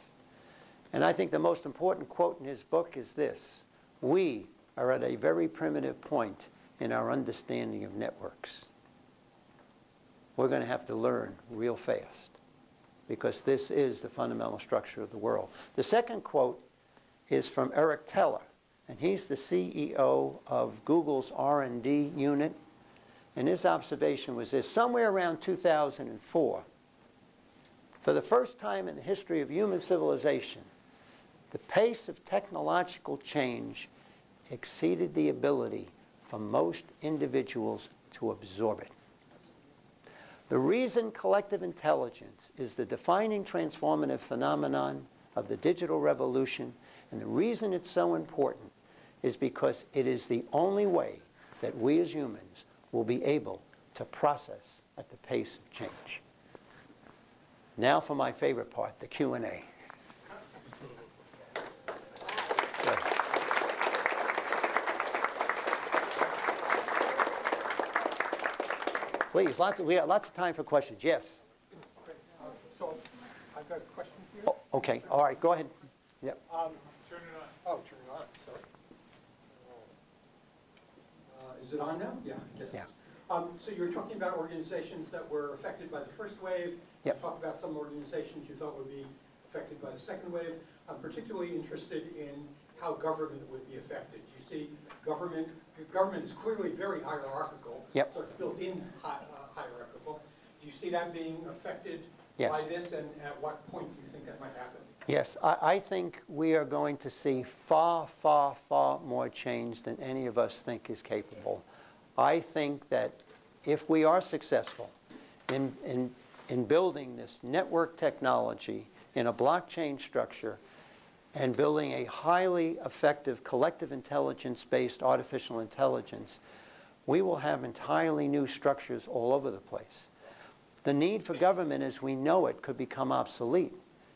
And I think the most important quote in his book is this: we are at a very primitive point in our understanding of networks. We're going to have to learn real fast, because this is the fundamental structure of the world. The second quote is from Eric Teller, and he's the CEO of Google's R&D unit. And his observation was this: somewhere around 2004, for the first time in the history of human civilization, the pace of technological change exceeded the ability for most individuals to absorb it. The reason collective intelligence is the defining transformative phenomenon of the digital revolution, and the reason it's so important, is because it is the only way that we as humans will be able to process at the pace of change. Now for my favorite part, the Q&A. Please, we got lots of time for questions. Yes? So I've got a question here. Oh, okay, all right, go ahead. Yep. Turn it on. Oh, turn it on, sorry. Is it on now? Yeah, I guess. Yeah. So you were talking about organizations that were affected by the first wave. Yep. You talked about some organizations you thought would be affected by the second wave. I'm particularly interested in how government would be affected. You see, government is clearly very hierarchical, Yep. sort of built-in hierarchical. Do you see that being affected Yes. by this, and at what point do you think that might happen? Yes, I think we are going to see far, far, far more change than any of us think is capable. I think that if we are successful in building this network technology in a blockchain structure and building a highly effective collective intelligence-based artificial intelligence, we will have entirely new structures all over the place. The need for government as we know it could become obsolete,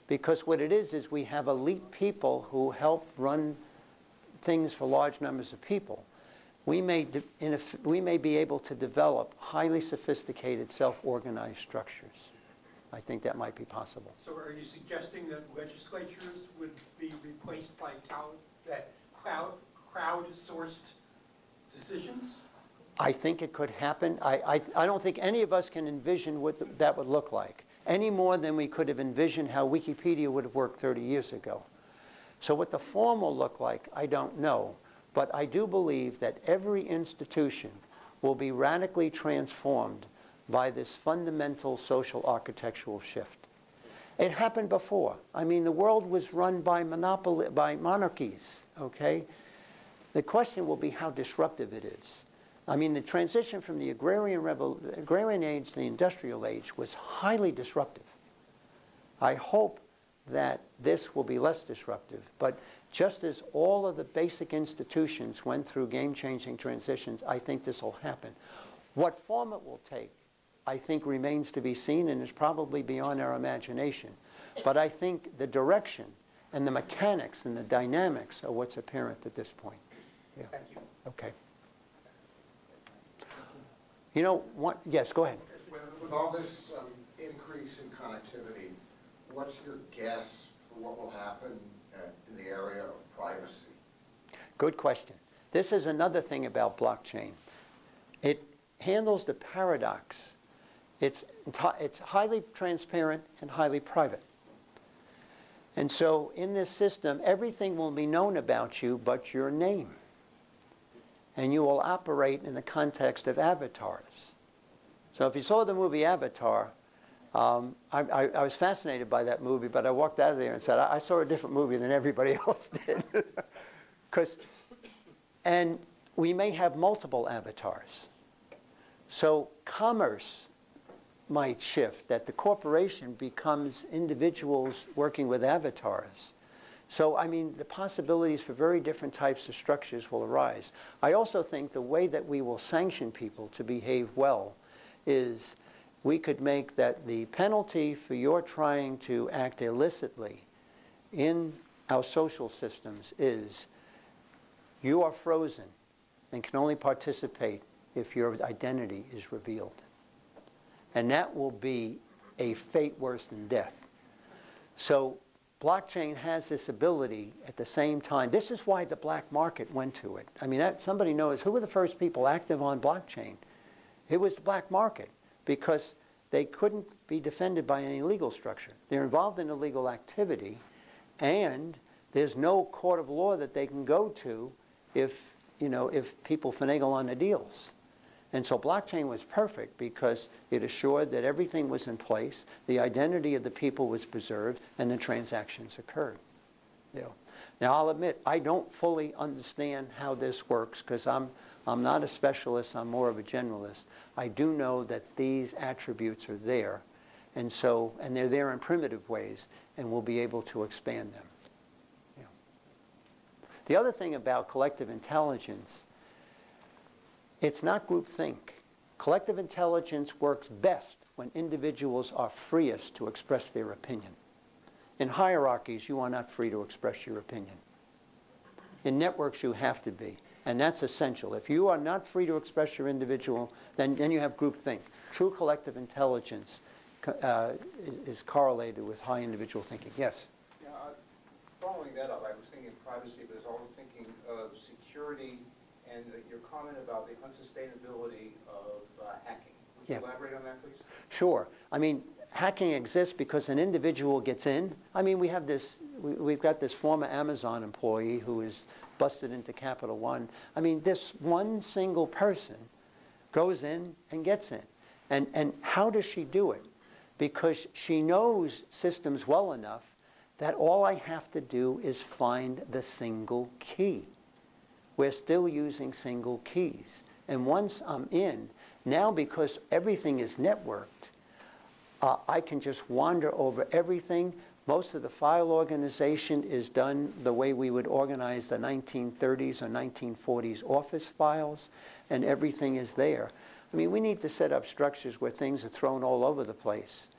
because what it is we have elite people who help run things for large numbers of people. We may be able to develop highly sophisticated self-organized structures. I think that might be possible. So are you suggesting that legislatures would be replaced by crowd-sourced decisions? I think it could happen. I don't think any of us can envision what that would look like, any more than we could have envisioned how Wikipedia would have worked 30 years ago. So what the form will look like, I don't know. But I do believe that every institution will be radically transformed by this fundamental social architectural shift. It happened before. I mean, the world was run by monarchies, okay? The question will be how disruptive it is. I mean, the transition from the agrarian age to the industrial age was highly disruptive. I hope that this will be less disruptive, but just as all of the basic institutions went through game-changing transitions, I think this will happen. What form it will take, I think, remains to be seen and is probably beyond our imagination. But I think the direction and the mechanics and the dynamics are what's apparent at this point. Yeah. Thank you. Okay. You know what? Yes, go ahead. With all this increase in connectivity, what's your guess for what will happen in the area of privacy? Good question. This is another thing about blockchain. It handles the paradox. It's highly transparent and highly private. And so in this system, everything will be known about you but your name. And you will operate in the context of avatars. So if you saw the movie Avatar, I was fascinated by that movie, but I walked out of there and said, I saw a different movie than everybody else did. And we may have multiple avatars. So commerce might shift, that the corporation becomes individuals working with avatars. So, I mean, the possibilities for very different types of structures will arise. I also think the way that we will sanction people to behave well is we could make that the penalty for your trying to act illicitly in our social systems is you are frozen and can only participate if your identity is revealed. And that will be a fate worse than death. So blockchain has this ability at the same time. This is why the black market went to it. I mean, somebody knows who were the first people active on blockchain. It was the black market, because they couldn't be defended by any legal structure. They're involved in illegal activity, and there's no court of law that they can go to if people finagle on the deals. And so blockchain was perfect because it assured that everything was in place, the identity of the people was preserved, and the transactions occurred. Now, I'll admit, I don't fully understand how this works because I'm not a specialist, I'm more of a generalist. I do know that these attributes are there, and they're there in primitive ways, and we'll be able to expand them. The other thing about collective intelligence, it's not groupthink. Collective intelligence works best when individuals are freest to express their opinion. In hierarchies, you are not free to express your opinion. In networks, you have to be, and that's essential. If you are not free to express your individual, then you have groupthink. True collective intelligence is correlated with high individual thinking. Yes? Yeah, following that up, I was thinking privacy, but I was also thinking of security and your comment about the unsustainability of hacking. Would you elaborate on that, please? Sure. I mean, hacking exists because an individual gets in. I mean, we've got this former Amazon employee who is busted into Capital One. I mean, this one single person goes in and gets in. And how does she do it? Because she knows systems well enough that all I have to do is find the single key. We're still using single keys. And once I'm in, now because everything is networked, I can just wander over everything. Most of the file organization is done the way we would organize the 1930s or 1940s office files, and everything is there. I mean, we need to set up structures where things are thrown all over the place.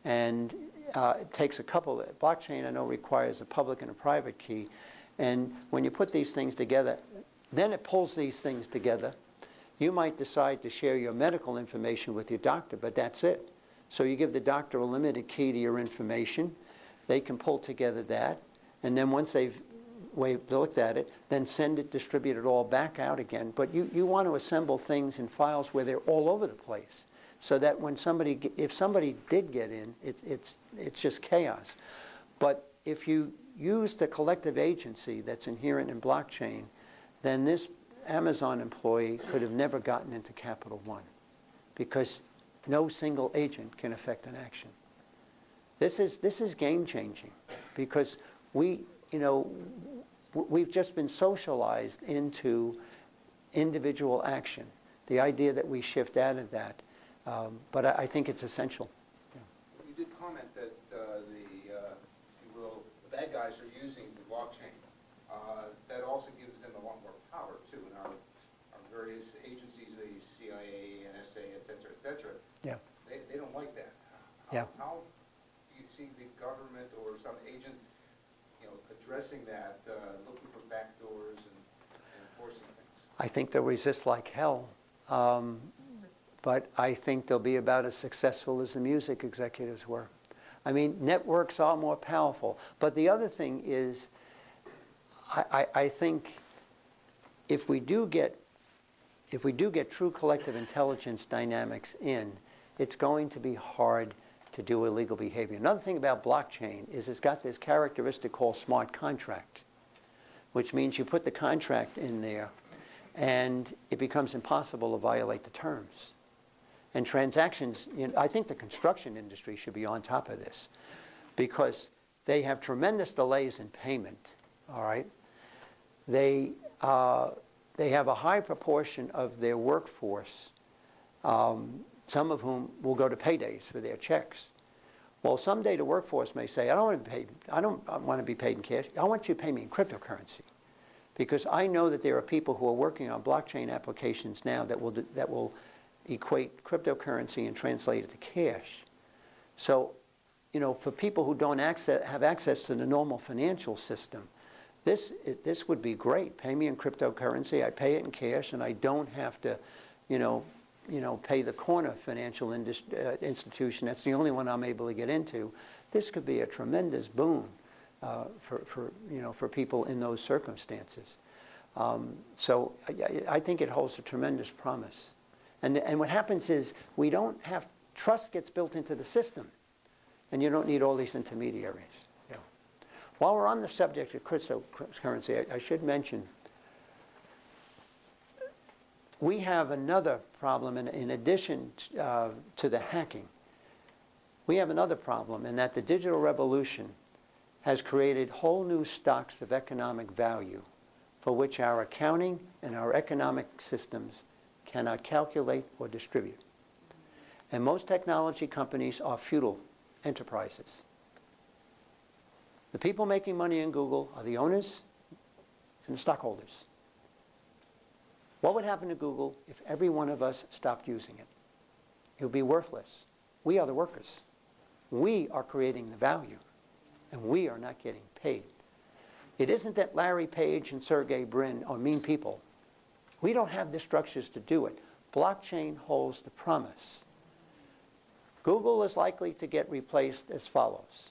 And it takes a couple. Blockchain, I know, requires a public and a private key. And when you put these things together, then it pulls these things together. You might decide to share your medical information with your doctor, but that's it. So you give the doctor a limited key to your information. They can pull together that. And then once they've looked at it, then send it, distribute it all back out again. But you want to assemble things in files where they're all over the place, so that when if somebody did get in, it's just chaos. But if you use the collective agency that's inherent in blockchain, then this Amazon employee could have never gotten into Capital One, because no single agent can affect an action. This is game changing, because we've just been socialized into individual action. The idea that we shift out of that, but I think it's essential. Yeah. You did comment that the bad guys are using the blockchain. That also gives them a lot more power too in our various agencies, the CIA, NSA, et cetera, Yeah. They don't like that. How do you see the government or some agent, addressing that, looking for backdoors and enforcing things? I think they'll resist like hell. But I think they'll be about as successful as the music executives were. I mean, networks are more powerful. But the other thing is, I think if we do get true collective intelligence dynamics in, it's going to be hard to do illegal behavior. Another thing about blockchain is it's got this characteristic called smart contract, which means you put the contract in there and it becomes impossible to violate the terms. And transactions, I think the construction industry should be on top of this, because they have tremendous delays in payment, all right? They have a high proportion of their workforce, some of whom will go to paydays for their checks. Well, someday the workforce may say, I don't want to be paid in cash. I want you to pay me in cryptocurrency, because I know that there are people who are working on blockchain applications now that will equate cryptocurrency and translate it to cash. So, for people who don't have access to the normal financial system, this would be great. Pay me in cryptocurrency. I pay it in cash, and I don't have to, pay the corner financial institution. That's the only one I'm able to get into. This could be a tremendous boon for people in those circumstances. So I think it holds a tremendous promise. And what happens is trust gets built into the system, and you don't need all these intermediaries. Yeah. While we're on the subject of cryptocurrency, I should mention, we have another problem in addition to the hacking. We have another problem in that the digital revolution has created whole new stocks of economic value for which our accounting and our economic systems cannot calculate or distribute. And most technology companies are feudal enterprises. The people making money in Google are the owners and the stockholders. What would happen to Google if every one of us stopped using it? It would be worthless. We are the workers. We are creating the value, and we are not getting paid. It isn't that Larry Page and Sergey Brin are mean people. We don't have the structures to do it. Blockchain holds the promise. Google is likely to get replaced as follows.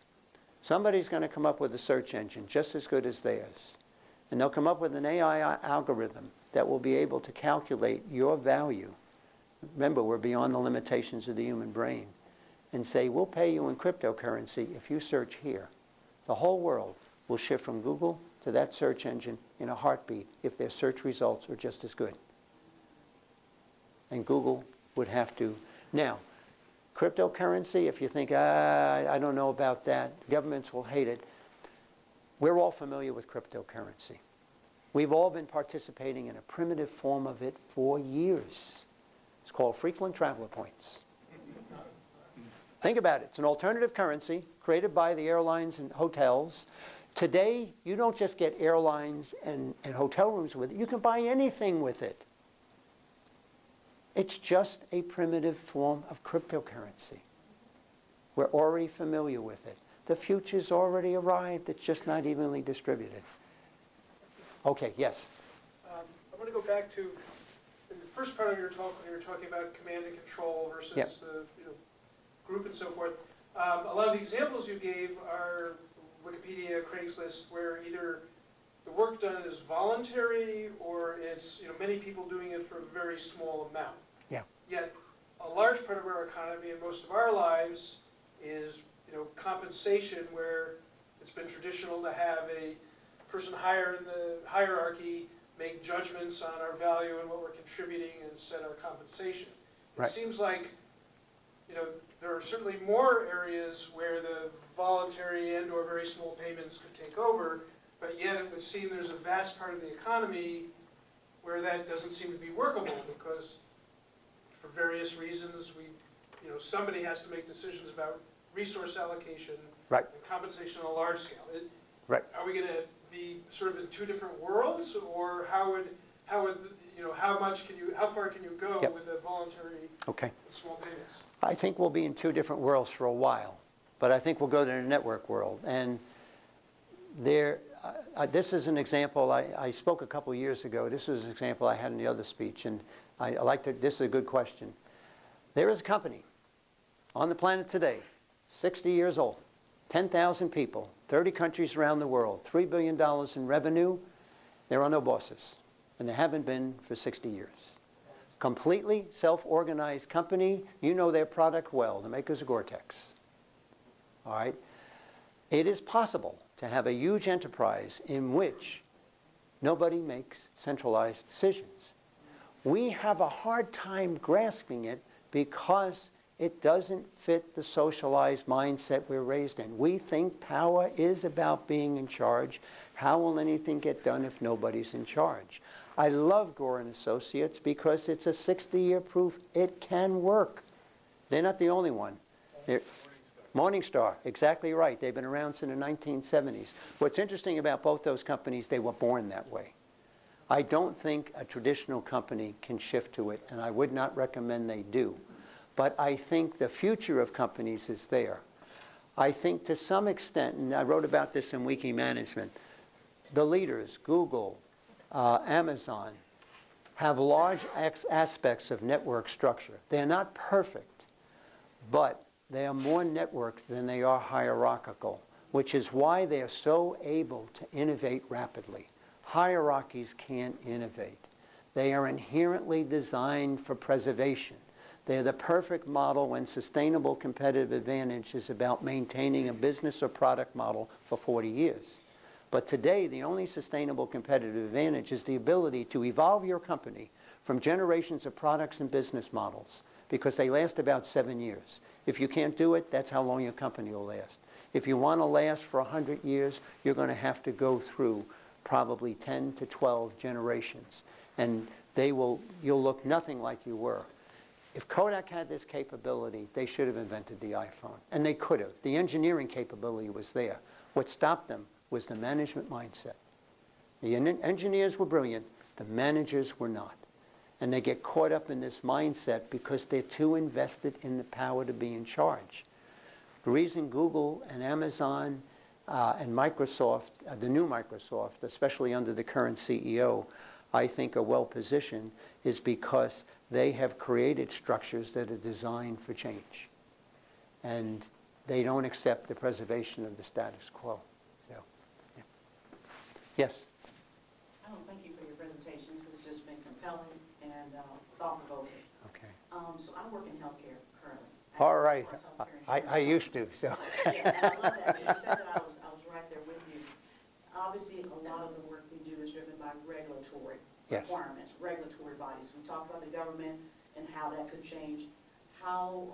Somebody's going to come up with a search engine just as good as theirs. And they'll come up with an AI algorithm that will be able to calculate your value. Remember, we're beyond the limitations of the human brain. and say, we'll pay you in cryptocurrency if you search here. The whole world will shift from Google to that search engine in a heartbeat if their search results are just as good. And Google would have to. Now, cryptocurrency, if you think, I don't know about that, governments will hate it. We're all familiar with cryptocurrency. We've all been participating in a primitive form of it for years. It's called frequent traveler points. Think about it. It's an alternative currency created by the airlines and hotels. Today, you don't just get airlines and hotel rooms with it. You can buy anything with it. It's just a primitive form of cryptocurrency. We're already familiar with it. The future's already arrived. It's just not evenly distributed. Okay, yes? I want to go back to, in the first part of your talk, when you were talking about command and control versus Yep. the group and so forth. A lot of the examples you gave are Wikipedia, Craigslist, where either the work done is voluntary or it's many people doing it for a very small amount. Yeah. Yet a large part of our economy and most of our lives is compensation, where it's been traditional to have a person higher in the hierarchy make judgments on our value and what we're contributing and set our compensation. It Right. seems like there are certainly more areas where the voluntary and or very small payments could take over, but yet it would seem there's a vast part of the economy where that doesn't seem to be workable, because for various reasons somebody has to make decisions about resource allocation Right. and compensation on a large scale. Right. Are we going to be sort of in two different worlds, or how far can you go Yep. with the voluntary Okay. and small payments? I think we'll be in two different worlds for a while, but I think we'll go to the network world. And this is an example, I spoke a couple years ago. This was an example I had in the other speech, and this is a good question. There is a company on the planet today, 60 years old, 10,000 people, 30 countries around the world, $3 billion in revenue. There are no bosses, and there haven't been for 60 years. Completely self-organized company. You know their product well, the makers of Gore-Tex. All right? It is possible to have a huge enterprise in which nobody makes centralized decisions. We have a hard time grasping it because it doesn't fit the socialized mindset we're raised in. We think power is about being in charge. How will anything get done if nobody's in charge? I love Gore and Associates because it's a 60-year proof it can work. They're not the only one. Morningstar, exactly right. They've been around since the 1970s. What's interesting about both those companies, they were born that way. I don't think a traditional company can shift to it, and I would not recommend they do. But I think the future of companies is there. I think to some extent, and I wrote about this in Wiki Management, the leaders, Google, Amazon, have large aspects of network structure. They're not perfect, but they are more networked than they are hierarchical, which is why they are so able to innovate rapidly. Hierarchies can't innovate. They are inherently designed for preservation. They're the perfect model when sustainable competitive advantage is about maintaining a business or product model for 40 years. But today, the only sustainable competitive advantage is the ability to evolve your company from generations of products and business models, because they last about 7 years. If you can't do it, that's how long your company will last. If you want to last for 100 years, you're going to have to go through probably 10 to 12 generations. And you'll look nothing like you were. If Kodak had this capability, they should have invented the iPhone. And they could have. The engineering capability was there. What stopped them was the management mindset. The engineers were brilliant. The managers were not. And they get caught up in this mindset because they're too invested in the power to be in charge. The reason Google and Amazon and Microsoft, the new Microsoft, especially under the current CEO, I think are well positioned, is because they have created structures that are designed for change. And they don't accept the preservation of the status quo. So, yeah. Yes? Thank you for your presentations. It's just been compelling and thought-provoking. Okay. So I work in healthcare currently, All right. I used to, so. Yeah, and I love that. When you said that, I was right there with you. Obviously, a lot of the work we do is driven by regulatory Yes. requirements, regulatory bodies. We talked about the government and how that could change. How,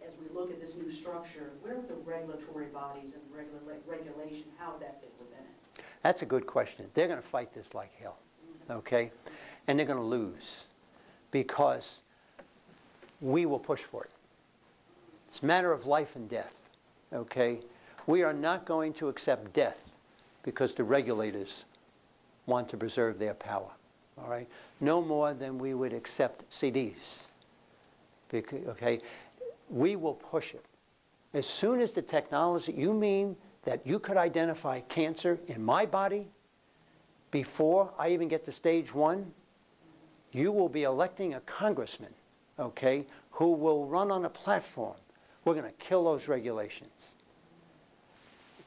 as we look at this new structure, where are the regulatory bodies and regulation, how would that fit within it? That's a good question. They're going to fight this like hell, okay? And they're going to lose because we will push for it. It's a matter of life and death, okay? We are not going to accept death because the regulators want to preserve their power, all right? No more than we would accept CDs, okay? We will push it. As soon as the technology, you mean that you could identify cancer in my body before I even get to stage 1, you will be electing a congressman, okay, who will run on a platform. We're going to kill those regulations.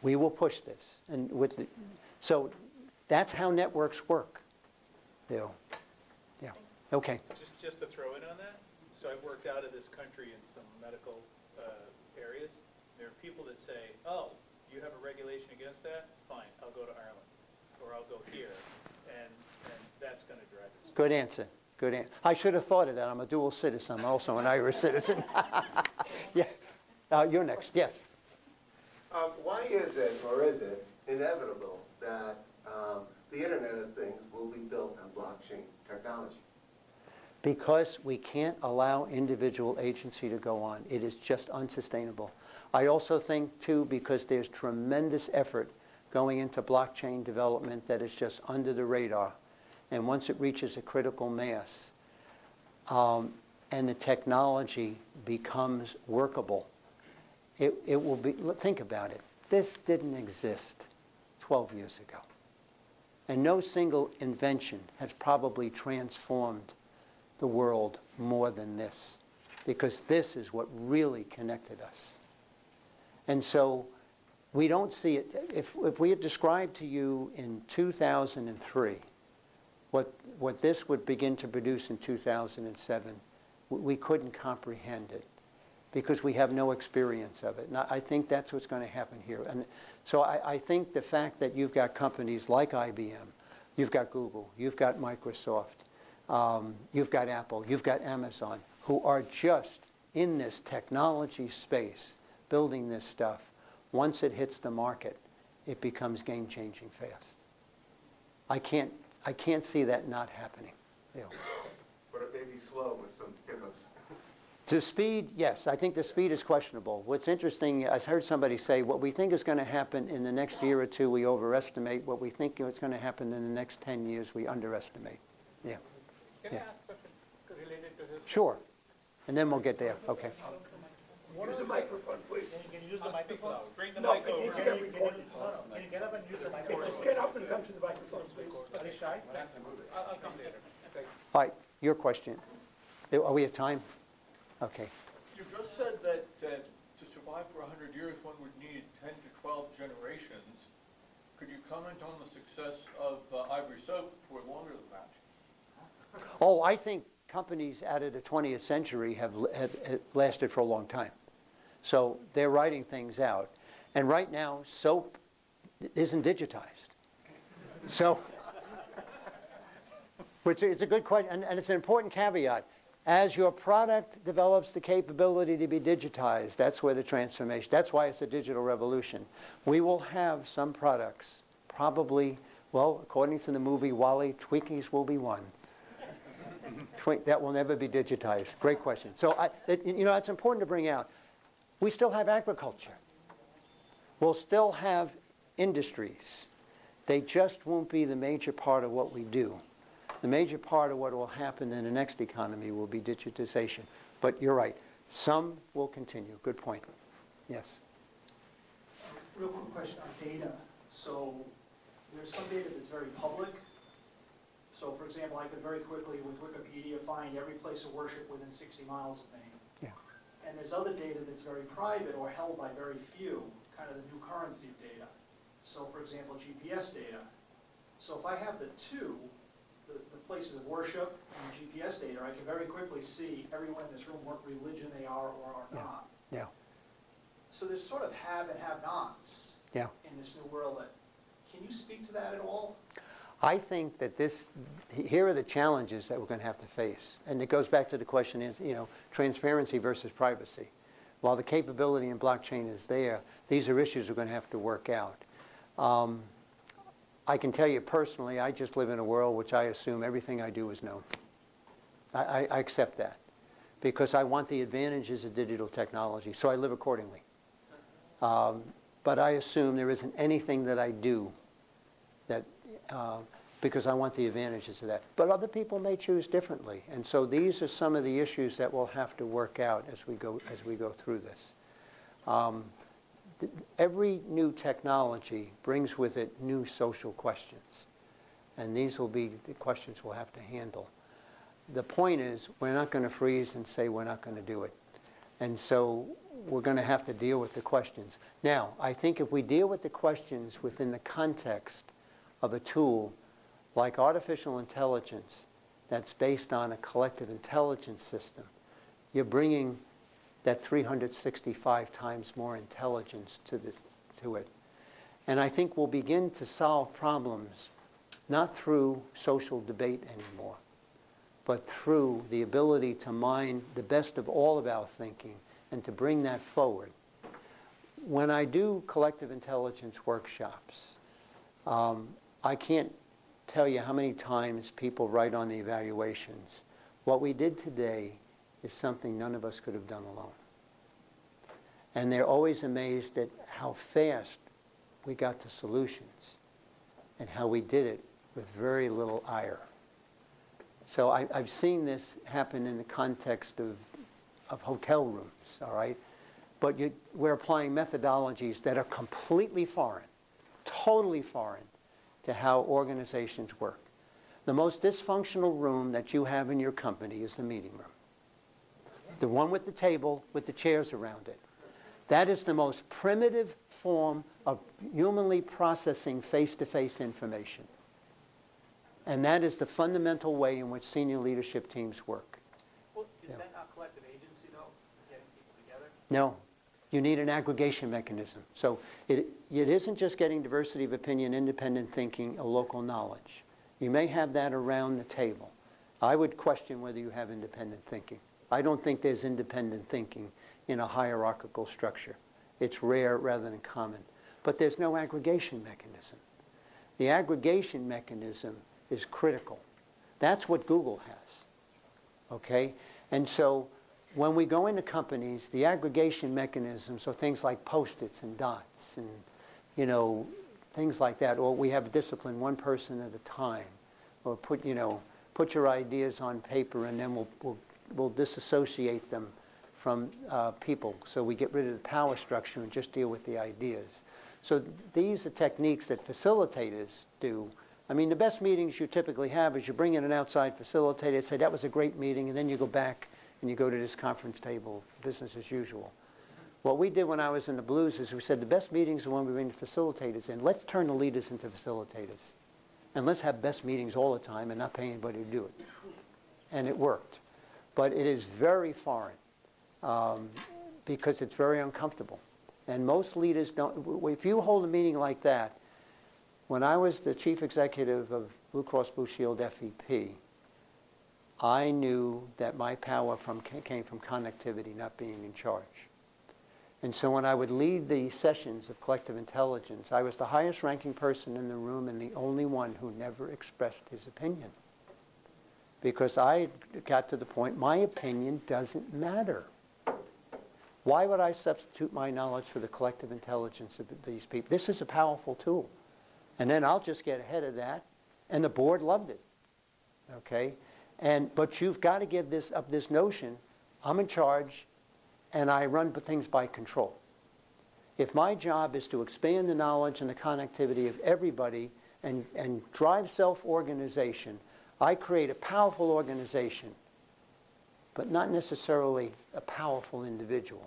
We will push this. And so that's how networks work. Yeah. Okay. Just to throw in on that, so I've worked out of this country in some medical areas. There are people that say, oh, you have a regulation against that? Fine, I'll go to Ireland, or I'll go here, and that's going to drive us. Good answer. Good answer. I should have thought of that. I'm a dual citizen. I'm also an Irish citizen. Yeah. You're next. Yes. Why is it, or is it, inevitable that the Internet of Things will be built on blockchain technology? Because we can't allow individual agency to go on. It is just unsustainable. I also think, too, because there's tremendous effort going into blockchain development that is just under the radar. And once it reaches a critical mass, and the technology becomes workable, it will be, think about it. This didn't exist 12 years ago. And no single invention has probably transformed the world more than this, because this is what really connected us. And so we don't see it. If we had described to you in 2003 what this would begin to produce in 2007, we couldn't comprehend it because we have no experience of it. And I think that's what's going to happen here. And so I think the fact that you've got companies like IBM, you've got Google, you've got Microsoft, you've got Apple, you've got Amazon, who are just in this technology space, building this stuff. Once it hits the market, it becomes game-changing fast. I can't see that not happening. Yeah. But it may be slow with some hiccups. To speed, yes, I think the speed is questionable. What's interesting, I heard somebody say, what we think is going to happen in the next year or two, we overestimate. What we think is going to happen in the next 10 years, we underestimate. Yeah. Can Yeah. I ask a question related to his? Sure. And then we'll get there. Okay. Use a microphone, please. Can you use the microphone? Bring the No, mic it over. needs to Can get you recorded. get up and use the microphone? Just get up and come to the microphone, please. Are you shy? I'll come later. All right, your question. Are we at time? Okay. You just said that to survive for 100 years, one would need 10 to 12 generations. Could you comment on the success of ivory soap for longer than that? Oh, I think companies out of the 20th century have lasted for a long time. So they're writing things out. And right now, soap isn't digitized. So, which is a good question, and it's an important caveat. As your product develops the capability to be digitized, that's where the transformation, that's why it's a digital revolution. We will have some products, probably, well, according to the movie WALL-E, Twinkies will be one. That will never be digitized. Great question. So, it's important to bring out. We still have agriculture. We'll still have industries. They just won't be the major part of what we do. The major part of what will happen in the next economy will be digitization. But you're right. Some will continue. Good point. Yes. Real quick question on data. So there's some data that's very public. So for example, I could very quickly with Wikipedia find every place of worship within 60 miles of me. Yeah. And there's other data that's very private or held by very few, kind of the new currency of data. So for example, GPS data. So if I have the two, the places of worship and GPS data, I can very quickly see everyone in this room what religion they are or are Yeah. not. Yeah, So there's sort of have and have-nots yeah. in this new world. Can you speak to that at all? I think that here are the challenges that we're going to have to face. And it goes back to the question is, transparency versus privacy. While the capability in blockchain is there, these are issues we're going to have to work out. I can tell you personally, I just live in a world which I assume everything I do is known. I accept that because I want the advantages of digital technology, so I live accordingly. But I assume there isn't anything that I do that, because I want the advantages of that. But other people may choose differently, and so these are some of the issues that we'll have to work out as we go through this. Every new technology brings with it new social questions, and these will be the questions we'll have to handle. The point is, we're not going to freeze and say we're not going to do it. And so we're going to have to deal with the questions. Now, I think if we deal with the questions within the context of a tool like artificial intelligence that's based on a collective intelligence system, you're bringing that 365 times more intelligence to it. And I think we'll begin to solve problems not through social debate anymore, but through the ability to mine the best of all of our thinking and to bring that forward. When I do collective intelligence workshops, I can't tell you how many times people write on the evaluations, what we did today is something none of us could have done alone. And they're always amazed at how fast we got to solutions and how we did it with very little ire. So I've seen this happen in the context of hotel rooms, all right? But we're applying methodologies that are completely foreign, totally foreign to how organizations work. The most dysfunctional room that you have in your company is the meeting room. The one with the table with the chairs around it. That is the most primitive form of humanly processing face-to-face information. And that is the fundamental way in which senior leadership teams work. Well, is Yeah. that not collective agency, though, getting people together? No, you need an aggregation mechanism. So it isn't just getting diversity of opinion, independent thinking, or local knowledge. You may have that around the table. I would question whether you have independent thinking. I don't think there's independent thinking in a hierarchical structure. It's rare rather than common. But there's no aggregation mechanism. The aggregation mechanism is critical. That's what Google has, okay? And so when we go into companies, the aggregation mechanisms are things like Post-its and dots and, things like that. Or we have discipline one person at a time. Or put your ideas on paper and then we'll disassociate them from people. So we get rid of the power structure and just deal with the ideas. So these are techniques that facilitators do. I mean, the best meetings you typically have is you bring in an outside facilitator, say that was a great meeting, and then you go back and you go to this conference table, business as usual. What we did when I was in the Blues is we said the best meetings are when we bring the facilitators in. Let's turn the leaders into facilitators. And let's have best meetings all the time and not pay anybody to do it. And it worked. But it is very foreign because it's very uncomfortable. And most leaders don't. If you hold a meeting like that, when I was the chief executive of Blue Cross Blue Shield FEP, I knew that my power came from connectivity, not being in charge. And so when I would lead the sessions of collective intelligence, I was the highest ranking person in the room and the only one who never expressed his opinion. Because I got to the point, my opinion doesn't matter. Why would I substitute my knowledge for the collective intelligence of these people? This is a powerful tool. And then I'll just get ahead of that. And the board loved it. Okay? But you've got to give up this notion, I'm in charge, and I run things by control. If my job is to expand the knowledge and the connectivity of everybody and drive self-organization, I create a powerful organization, but not necessarily a powerful individual.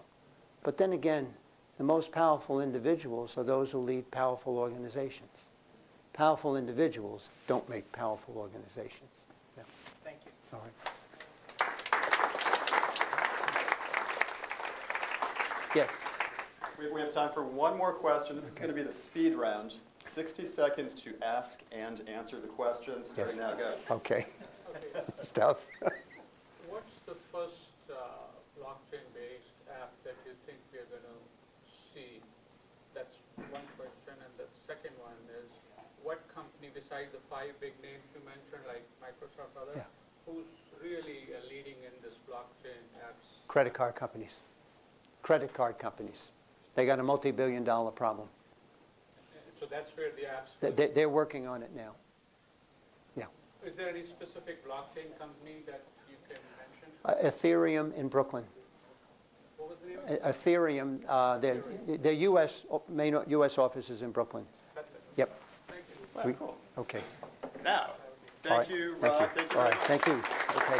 But then again, the most powerful individuals are those who lead powerful organizations. Powerful individuals don't make powerful organizations. Yeah. Thank you. All right. Yes. We have time for one more question. This is going to be the speed round. 60 seconds to ask and answer the question. Yes. Starting now, go. Okay. Okay, Stuff. what's the first blockchain-based app that you think we're going to see? That's one question. And the second one is, what company, besides the 5 big names you mentioned, like Microsoft, others, Yeah. who's really leading in this blockchain apps? Credit card companies. Credit card companies. They got a multi-billion-dollar problem. So that's where the apps. They're working on it now. Yeah. Is there any specific blockchain company that you can mention? Ethereum in Brooklyn. What was the name? Ethereum, their main U.S. office is in Brooklyn. That's it. Yep. Thank you. Wow, We- cool. Okay. Now, All thank right. you, Thank Rob. Thank you All very right. much. Thank you. Okay.